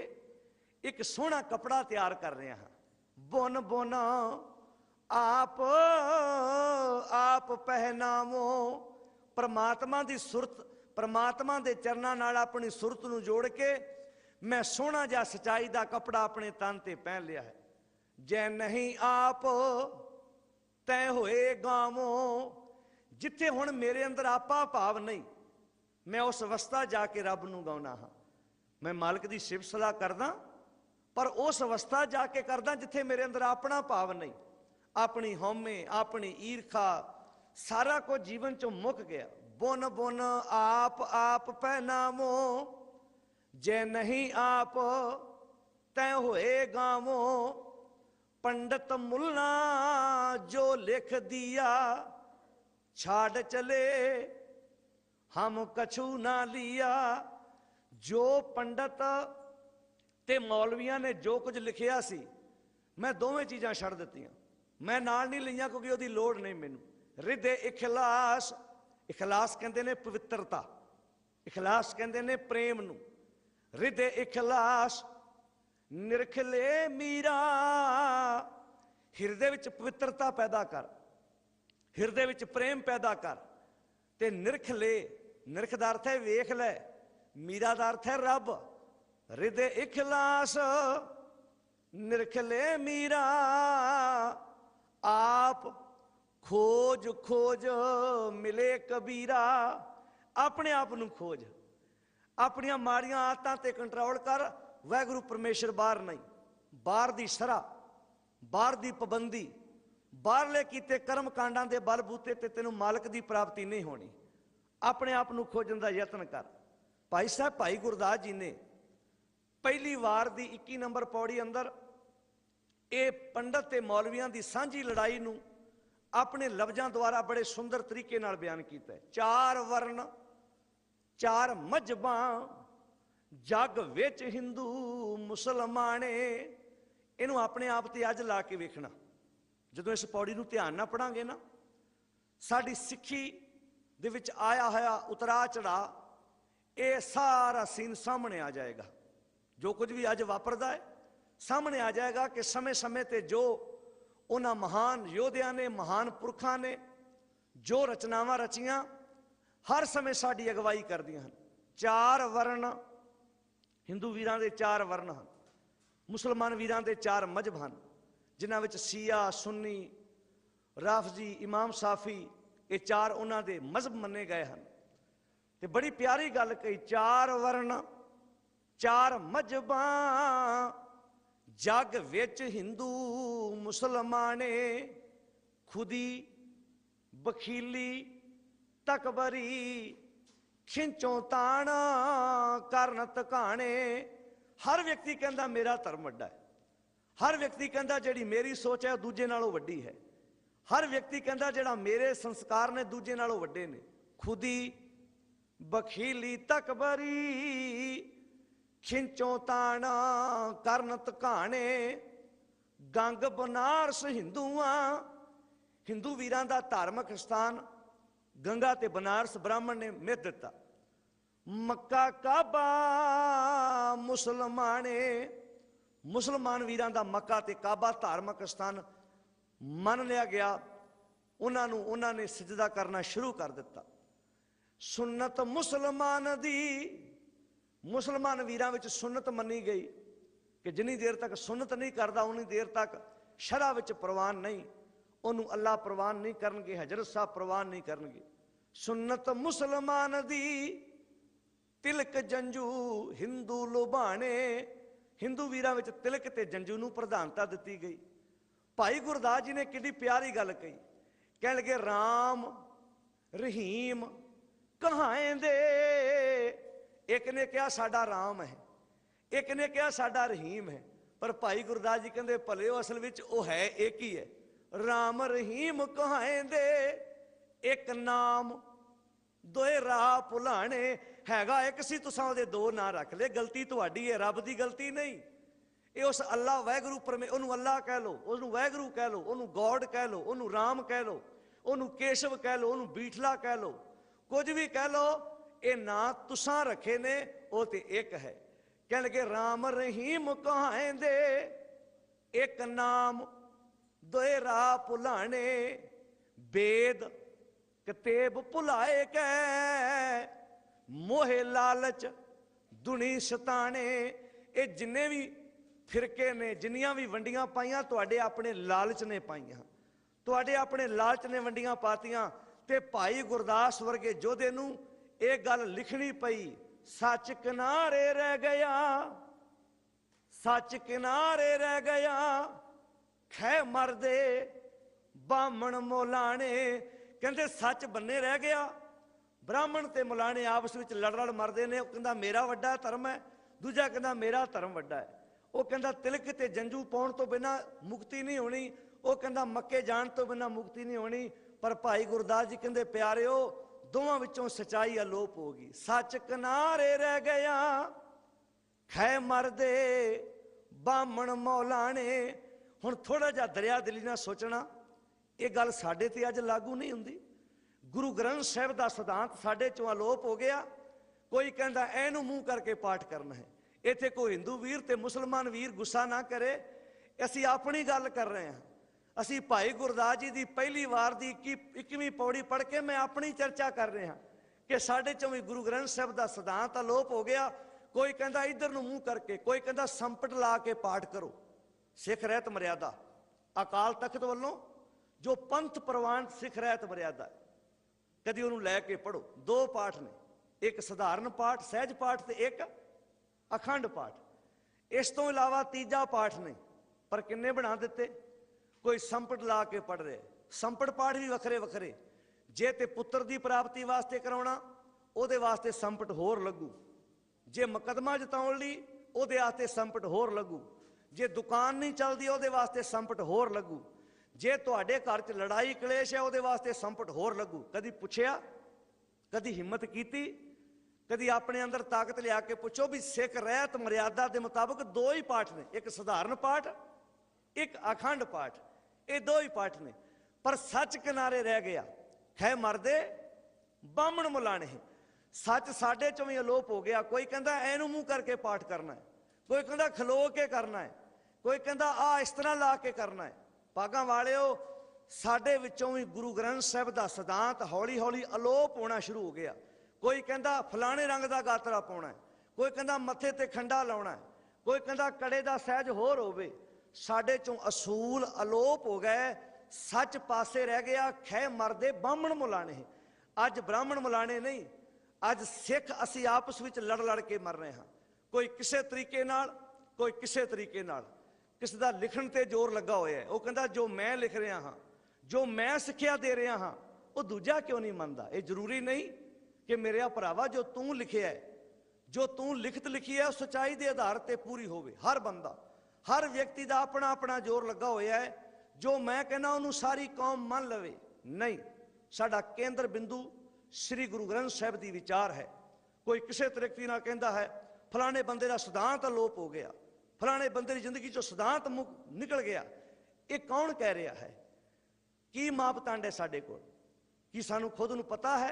एक सोहना कपड़ा तैयार कर रहा हाँ। बुन बुन आप आप पहनावो। परमात्मा की सुरत, परमात्मा के चरणों नाल अपनी सुरत नूं जोड़ के मैं सोहना जिहा सच्चाई का कपड़ा अपने तन ते पहन लिया है। जै नहीं आप तय होए गावो। जिथे हुण मेरे अंदर आपा भाव नहीं, मैं उस अवस्था जाके रब नूं गाउणा हाँ। मैं मालिक की सिफ सलाह करदा, पर उस अवस्था जाके करदा जिथे मेरे अंदर अपना भाव नहीं, अपनी हौमे अपनी ईरखा सारा कुछ जीवन चों मुक गया। बुन बुन आप आप पहनावो। जे नहीं आप तय होए गावो। पंडित मुल्ला जो लिख दिया छाड़ चले हम कछु ना लिया। जो पंडित ते मौलवियां ने जो कुछ लिखिया सी, मैं दोवें चीज़ां छड़ दित्तियां, मैं नाल नहीं लईयां क्योंकि उहदी लोड़ नहीं मैनूं। हृदय इखलास, इखलास कहंदे ने पवित्रता, इखलास कहंदे ने प्रेम नूं। हृदय इखलास निरखले मीरा। हिरदे विच पवित्रता पैदा कर, हिरदे विच प्रेम पैदा कर। ते निरख ले, निरख दा अर्थ है वेख लै, मीरा दा अर्थ है रब। हृदय इखलास निरख ले मीरा। आप खोज खोज मिले कबीरा। अपने आप नूं खोज, अपनियां माड़ियां आदतां ते कंट्रोल कर। वाहगुरू परमेश्वर बाहर नहीं, बाहर दी सरा, बाहर दी पाबंदी, बाहरले कीते कर्म कांडां दे बल बूते ते तेनों मालक दी प्राप्ति नहीं होनी। अपने आप नूं खोजण दा यतन कर। भाई साहब भाई गुरदास जी ने पहली वार दी 21 नंबर पौड़ी अंदर ये पंडित ते मौलवियां दी सांझी लड़ाई नूं अपने लफ्जां द्वारा बड़े सुंदर तरीके नाल बयान कीता है। चार वर्ण चार मजहबां जग विच हिंदू मुसलमाने। इनू अपने आप ते अज ला के वेखना, जदों इस पौड़ी नूं ध्यान नाल पढ़ांगे ना, साडी सिੱਖੀ दे विच आया होया उतरा चढ़ा ये सारा सीन सामने आ जाएगा। जो कुछ भी अज वापरदा है सामने आ जाएगा कि समय समय ते जो उन्हां महान योद्धियां ने, महान पुरखां ने जो रचनावां रचियां, हर समय साडी अगवाई करदियां हन। चार वर्ण, हिंदू वीरां दे चार वर्ण हन, मुसलमान वीरां दे चार मजहब हन, जिन्हां विच सिया सुन्नी राफजी इमाम साफी ये चार उन्हां दे मजहब मन्ने गए हैं। ते बड़ी प्यारी गल कही, चार वर्ण चार मजहबां जग विच हिंदू मुसलमाने। खुदी बखीली तकबरी खिंचों ताण करन तकाने। हर व्यक्ति कहता मेरा धर्म वड्डा है, हर व्यक्ति कहता जिहड़ी मेरी सोच है दूजे नालों वड्डी है, हर व्यक्ति कहता जिहड़ा मेरे संस्कार ने दूजे नालों वड्डे ने। खुदी बखीली तकबरी खिंचों ताण करन तकाने। गंग बनारस हिंदूआं, हिंदू वीरां दा धार्मिक स्थान गंगा ते बनारस ब्राह्मण ने मिथ दिता। मक्का काबा मुसलमाने, मुसलमान वीरां दा मक्का ते काबा धार्मिक स्थान मन लिया गया। उन्होंने सजदा करना शुरू कर दिता। सुन्नत मुसलमान दी, मुसलमान वीरां विच सुन्नत मनी गई कि जिन्नी देर तक सुन्नत नहीं करता उन्नी देर तक शरह विच प्रवान नहीं, उन्होंने अल्लाह प्रवान नहीं करनगे, हजरत साहब प्रवान नहीं करनगे। सुन्नत मुसलमान दी तिलक जंजू हिंदू लुभाने। हिंदू वीरां विच तिलक ते जंजू नूं प्रधानता दिती गई। भाई गुरदास जी ने कितनी प्यारी गल कही, कह लगे राम रहीम कहाएं दे एक ने कहा साडा राम है, एक ने कहा साडा रहीम है। पर भाई गुरदास जी कहते भले असल विच वो है एक ही है। राम रहीम कहांदे एक नाम दोए राह भुलाने। हैगा एक सी, तुसां उहदे दो ना रख ले। गलती तुहाडी है, रब दी गलती नहीं। ये उस अल्लाह वाहगुरू परमे, उन्होंने अल्लाह कह लो, उन्होंने वाहगुरू कह लो, उन्होंने गॉड कह लो, उन्होंने राम कह लो, उन्होंने केशव कह लो, उन्होंने बीठला कह लो, कुछ भी कह लो, ये ना तुसां रखे ने, वो तो एक है। कह लगे राम रहीम कहांदे एक नाम दोए राह भुलाने। वेद कतेब भुलाए कै मोहे लालच दुनी सताने। ये जिन्ने भी फिरके ने, जिन्नियां भी वंडियां पाइयां, तुहाडे अपने लालच ने पाइयां, तुहाडे अपने लालच ने वंडियां पातियां। ते भाई गुरदास वर्गे योधे नूं ये गल लिखनी पई, सच किनारे रह गया, सच किनारे रह गया, खै मरदे बामण मोलाने। कहते सच बन्ने रह गया, ब्राह्मण ते मुलाने आपस में लड़ लड़ मरदे ने। कहता मेरा वड्डा धर्म है, दूजा कहता मेरा धर्म वड्डा है। वो कहता तिलक ते जंजू पाउण तो बिना मुक्ति नहीं होनी, वो कहता मक्के जाण तो बिना मुक्ति नहीं होनी। पर भाई गुरदास जी कहते प्यारिओ दोवां विचों सच्चाई अलोप होगी। सच किनारे रह गया, खै मरदे बामण मौलाने। हुण थोड़ा जिहा दरिया दिली ना सोचना, ये गल साडे ते अज लागू नहीं हुंदी। गुरु ग्रंथ साहिब का सिद्धांत साडे चों अलोप हो गया। कोई कहता एनू मूँह करके पाठ करना है। इत्थे कोई हिंदू वीर ते मुसलमान वीर गुस्सा ना करे, असीं अपनी गल कर रहे हैं। असीं भाई गुरदास जी की पहली वार की 21ਵੀਂ पौड़ी पढ़ के मैं अपनी चर्चा कर रहा कि साडे चों भी गुरु ग्रंथ साहिब का सिद्धांत अलोप हो गया। कोई कहता इधर नूं मूँह करके, कोई कहता संपट ला के पाठ करो। सिख रहत मर्यादा अकाल तख्त वालों जो पंथ प्रवान सिख रहत मर्यादा है, कभी उन्होंने लैके पढ़ो। दो पाठ ने, एक सधारण पाठ सहज पाठ ते एक अखंड पाठ। इस तो इलावा तीजा पाठ नहीं, पर किन्ने बना दिते। कोई संपट ला के पढ़ रहे, संपट पाठ भी वखरे वखरे। जे ते पुत्र की प्राप्ति वास्ते कराउणा उहदे वास्ते संपट होर लगू, जे मुकदमा जताउण लई उहदे वास्ते संपट होर लगू, जे दुकान नहीं चलती उहदे वास्ते संपट होर लगू, जे तुहाडे घर च लड़ाई कलेश है उहदे वास्ते संपट होर लगू। कदी पुछया, कदी हिम्मत कीती, कदी अपने अंदर ताकत लिया के पुछो भी सिख रहत मर्यादा के मुताबिक दो ही पाठ ने, एक सधारण पाठ एक अखंड पाठ, ये दो ही पाठ ने। पर सच किनारे रह गया, खै मरदे बामण मुलाने। सच साडे चों भी अलोप हो गया। कोई कहता एनू मूँह करके पाठ करना है, कोई कहता खलो के करना है, कोई कहता आ इस तरह ला के करना है। भागां वालिओ साडे विचों भी गुरु ग्रंथ साहिब का सिद्धांत हौली हौली अलोप होना शुरू हो गया। कोई कहता फलाने रंग का गातरा पाउणा है, कोई कहता मत्थे ते खंडा लाउणा है, कोई कहता कड़े का सहज होर होवे। साडे चों असूल अलोप हो गए, सच पासे रह गया। खै मरदे बामण मुलाने। अज ब्राह्मण मुलाने नहीं, अज सिख असी आपस में लड़ लड़ के मर रहे हैं। कोई किसी तरीके नाल, कोई किसी तरीके नाल। किसी का लिखण ते जोर लगा होया है, वो कहता जो मैं लिख रहा हाँ, जो मैं सिक्ख्या दे रहा हाँ, वो दूजा क्यों नहीं मनता। ये जरूरी नहीं कि मेरे भरावा जो तू लिखिया है, जो तू लिखत लिखी है, सच्चाई के आधार पर पूरी होवे। हर बंदा, हर व्यक्ति का अपना अपना जोर लगा होया है। जो मैं कहना उन्होंने सारी कौम मान लवे, नहीं। साडा केंद्र बिंदु श्री गुरु ग्रंथ साहिब की विचार है। कोई किसी तरीके नाल कहता है फलाने बंदे का सिद्धांत अलोप हो गया, फलाने बंदे की जिंदगी चो सिद्धांत निकल गया। ये कौन कह रहा है? की मापदंड है साडे कोल? कि सानू खुद नूं पता है?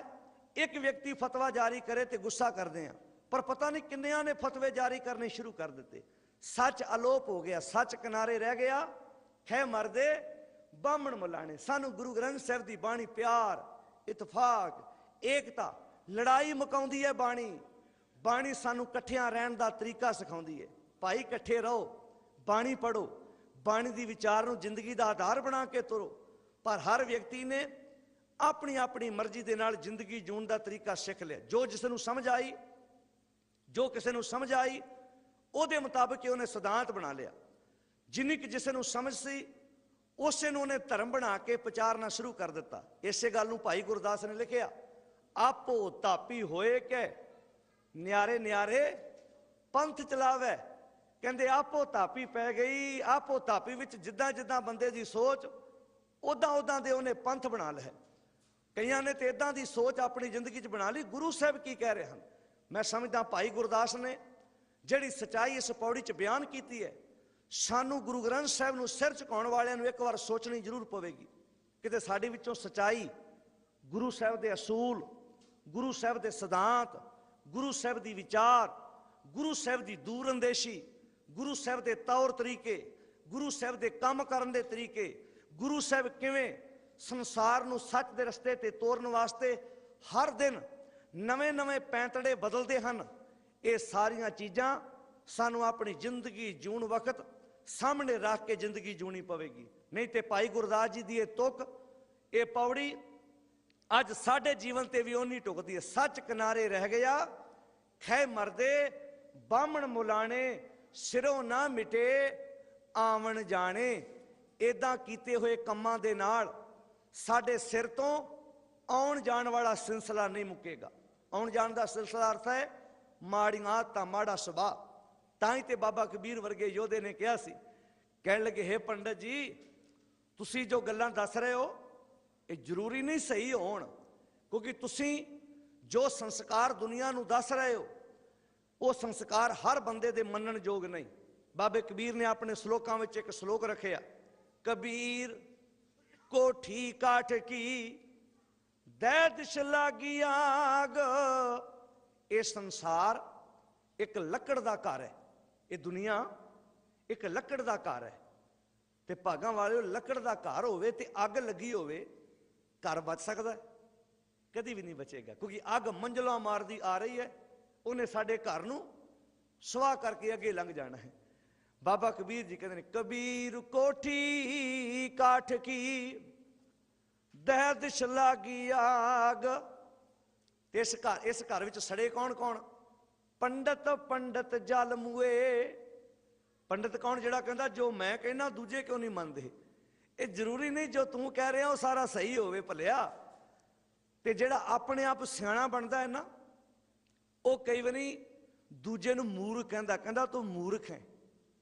एक व्यक्ति फतवा जारी करे तो गुस्सा करते हैं, पर पता नहीं किन्नियां ने फतवे जारी करने शुरू कर दिते। सच अलोप हो गया, सच किनारे रह गया। खै मरदे बामण मुलाने। सानू गुरु ग्रंथ साहिब की बाणी प्यार, इतफाक, एकता, लड़ाई मुकाउंदी है। बाणी बाणी सानू कट्ठियां रहन का तरीका सिखाउंदी है। भाई कट्ठे रहो, बाणी पढ़ो, बाणी की विचार नूं जिंदगी का आधार बना के तुरो। पर हर व्यक्ति ने अपनी अपनी मर्जी के नाल जिंदगी जून का तरीका सीख लिया। जो जिस नूं समझ आई, जो किसी नूं समझ आई, उहदे मुताबिक उन्हें सिद्धांत बना लिया। जिन्नी कि जिसे नूं समझ सी, उसे नूं उन्हें धर्म बना के प्रचारना शुरू कर दिता। इसे गल नूं भाई गुरदास ने लिखिया, आपो तापी होए कै ਨਿਆਰੇ ਨਿਆਰੇ ਪੰਥ ਚਲਾਵੇ। ਕਹਿੰਦੇ ਆਪੋ ਧਾਪੀ ਪੈ ਗਈ, ਆਪੋ ਧਾਪੀ ਵਿੱਚ ਜਿੱਦਾਂ ਜਿੱਦਾਂ ਬੰਦੇ ਦੀ ਸੋਚ ਉਦਾਂ ਉਦਾਂ ਦੇ ਉਹਨੇ ਪੰਥ ਬਣਾ ਲਿਆ। ਕਈਆਂ ਨੇ ਤੇ ਇਦਾਂ ਦੀ ਸੋਚ ਆਪਣੀ ਜ਼ਿੰਦਗੀ 'ਚ ਬਣਾ ਲਈ। ਗੁਰੂ ਸਾਹਿਬ ਕੀ ਕਹਿ ਰਹੇ ਹਨ? ਮੈਂ ਸਮਝਦਾ ਭਾਈ ਗੁਰਦਾਸ ਨੇ ਜਿਹੜੀ ਸਚਾਈ ਇਸ ਪੌੜੀ 'ਚ ਬਿਆਨ ਕੀਤੀ ਹੈ, ਸਾਨੂੰ ਗੁਰੂ ਗ੍ਰੰਥ ਸਾਹਿਬ ਨੂੰ ਸਿਰ ਝੁਕਾਉਣ ਵਾਲਿਆਂ ਨੂੰ ਇੱਕ ਵਾਰ ਸੋਚਣੀ ਜ਼ਰੂਰ ਪਵੇਗੀ। ਕਿਤੇ ਸਾਡੇ ਵਿੱਚੋਂ ਸਚਾਈ, ਗੁਰੂ ਸਾਹਿਬ ਦੇ ਅਸੂਲ, ਗੁਰੂ ਸਾਹਿਬ ਦੇ ਸਿਧਾਂਤ, ਗੁਰੂ ਸਾਹਿਬ ਦੀ ਵਿਚਾਰ, ਗੁਰੂ ਸਾਹਿਬ ਦੀ ਦੂਰ ਅੰਦੇਸ਼ੀ, ਗੁਰੂ ਸਾਹਿਬ ਦੇ ਤੌਰ ਤਰੀਕੇ, ਗੁਰੂ ਸਾਹਿਬ ਦੇ ਕੰਮ ਕਰਨ ਦੇ ਤਰੀਕੇ, ਗੁਰੂ ਸਾਹਿਬ ਕਿਵੇਂ ਸੰਸਾਰ ਨੂੰ ਸੱਚ ਦੇ ਰਸਤੇ ਤੇ ਤੋਰਨ ਵਾਸਤੇ ਹਰ ਦਿਨ ਨਵੇਂ-ਨਵੇਂ ਪੈਂਤੜੇ ਬਦਲਦੇ ਹਨ। ਇਹ ਸਾਰੀਆਂ ਚੀਜ਼ਾਂ ਸਾਨੂੰ ਆਪਣੀ ਜ਼ਿੰਦਗੀ ਜਿਉਣ ਵਕਤ ਸਾਹਮਣੇ ਰੱਖ ਕੇ ਜ਼ਿੰਦਗੀ ਜਿਉਣੀ ਪਵੇਗੀ। ਨਹੀਂ ਤੇ ਭਾਈ ਗੁਰਦਾਸ ਜੀ ਦੀ ਇਹ ਤੁਕ, ਇਹ ਪੌੜੀ ਅੱਜ ਸਾਡੇ ਜੀਵਨ ਤੇ ਵੀ ਓਨੀ ਟੁਕਦੀ ਹੈ। ਸੱਚ ਕਿਨਾਰੇ ਰਹਿ ਗਿਆ ਖੈ ਮਰਦੇ, ਬਾਹਮਣ ਮੁਲਾਣੇ, ਸਿਰੋਂ ਨਾ ਮਿਟੇ ਆਵਣ ਜਾਣੇ। ਇਦਾਂ ਕੀਤੇ ਹੋਏ ਕੰਮਾਂ ਦੇ ਨਾਲ ਸਾਡੇ ਸਿਰ ਤੋਂ ਆਉਣ ਜਾਣ ਵਾਲਾ ਸਿਲਸਿਲਾ ਨਹੀਂ ਮੁੱਕੇਗਾ। ਆਉਣ ਜਾਣ ਦਾ ਸਿਲਸਿਲਾ ਅਰਥ ਹੈ ਮਾੜੀਆਂ ਆਦਤਾਂ, ਮਾੜਾ ਸੁਭਾਅ। ਤਾਂ ਹੀ ਤੇ ਬਾਬਾ ਕਬੀਰ ਵਰਗੇ ਯੋਧੇ ਨੇ ਕਿਹਾ ਸੀ, ਕਹਿਣ ਲੱਗੇ, ਹੇ ਪੰਡਤ ਜੀ, ਤੁਸੀਂ ਜੋ ਗੱਲਾਂ ਦੱਸ ਰਹੇ ਹੋ ਇਹ ਜ਼ਰੂਰੀ ਨਹੀਂ ਸਹੀ ਹੋਣ, ਕਿਉਂਕਿ ਤੁਸੀਂ ਜੋ ਸੰਸਕਾਰ ਦੁਨੀਆ ਨੂੰ ਦੱਸ ਰਹੇ ਹੋ ਉਹ ਸੰਸਕਾਰ ਹਰ ਬੰਦੇ ਦੇ ਮੰਨਣ ਯੋਗ ਨਹੀਂ। ਬਾਬੇ ਕਬੀਰ ਨੇ ਆਪਣੇ ਸ਼ਲੋਕਾਂ ਵਿੱਚ ਇੱਕ ਸ਼ਲੋਕ ਰੱਖਿਆ, ਕਬੀਰ ਕੋਠੀ ਕਾਠ ਕੀ ਦੈ ਦਿਸ਼ ਲਾਗੀ ਆਗ। ਇਹ ਸੰਸਾਰ ਇੱਕ ਲੱਕੜ ਦਾ ਘਰ ਹੈ, ਇਹ ਦੁਨੀਆ ਇੱਕ ਲੱਕੜ ਦਾ ਘਰ ਹੈ। ਤੇ ਭਾਗਾਂ ਵਾਲਿਓ, ਲੱਕੜ ਦਾ ਘਰ ਹੋਵੇ ਤੇ ਅੱਗ ਲੱਗੀ ਹੋਵੇ, ਘਰ ਬਚ ਸਕਦਾ? ਕਦੀ ਵੀ ਨਹੀਂ ਬਚੇਗਾ, ਕਿਉਂਕਿ ਅੱਗ ਮੰਜ਼ਲਾਂ ਮਾਰਦੀ ਆ ਰਹੀ ਹੈ, ਉਹਨੇ ਸਾਡੇ ਘਰ ਨੂੰ ਸੁਆਹ ਕਰਕੇ ਅੱਗੇ ਲੰਘ ਜਾਣਾ ਹੈ। ਬਾਬਾ ਕਬੀਰ ਜੀ ਕਹਿੰਦੇ ਨੇ, ਕਬੀਰ ਕੋਠੀ ਕਾਠ ਕੀ ਦਹਿ ਦਿਸ਼ ਲਾਗੀ ਆਗ। ਤੇ ਇਸ ਘਰ ਵਿੱਚ ਸੜੇ ਕੌਣ ਕੌਣ? ਪੰਡਤ ਪੰਡਤ ਜਲ ਮੂਏ। ਪੰਡਤ ਕੌਣ? ਜਿਹੜਾ ਕਹਿੰਦਾ ਜੋ ਮੈਂ ਕਹਿਣਾ ਦੂਜੇ ਕਿਉਂ ਨਹੀਂ ਮੰਨਦੇ। ਇਹ ਜ਼ਰੂਰੀ ਨਹੀਂ ਜੋ ਤੂੰ ਕਹਿ ਰਿਹਾ ਉਹ ਸਾਰਾ ਸਹੀ ਹੋਵੇ ਭਲਿਆ। ਤੇ ਜਿਹੜਾ ਆਪਣੇ ਆਪ ਸਿਆਣਾ ਬਣਦਾ ਹੈ ਨਾ, ਉਹ ਕਈ ਵਾਰੀ ਦੂਜੇ ਨੂੰ ਮੂਰਖ ਕਹਿੰਦਾ, ਕਹਿੰਦਾ ਤੂੰ ਮੂਰਖ ਹੈ,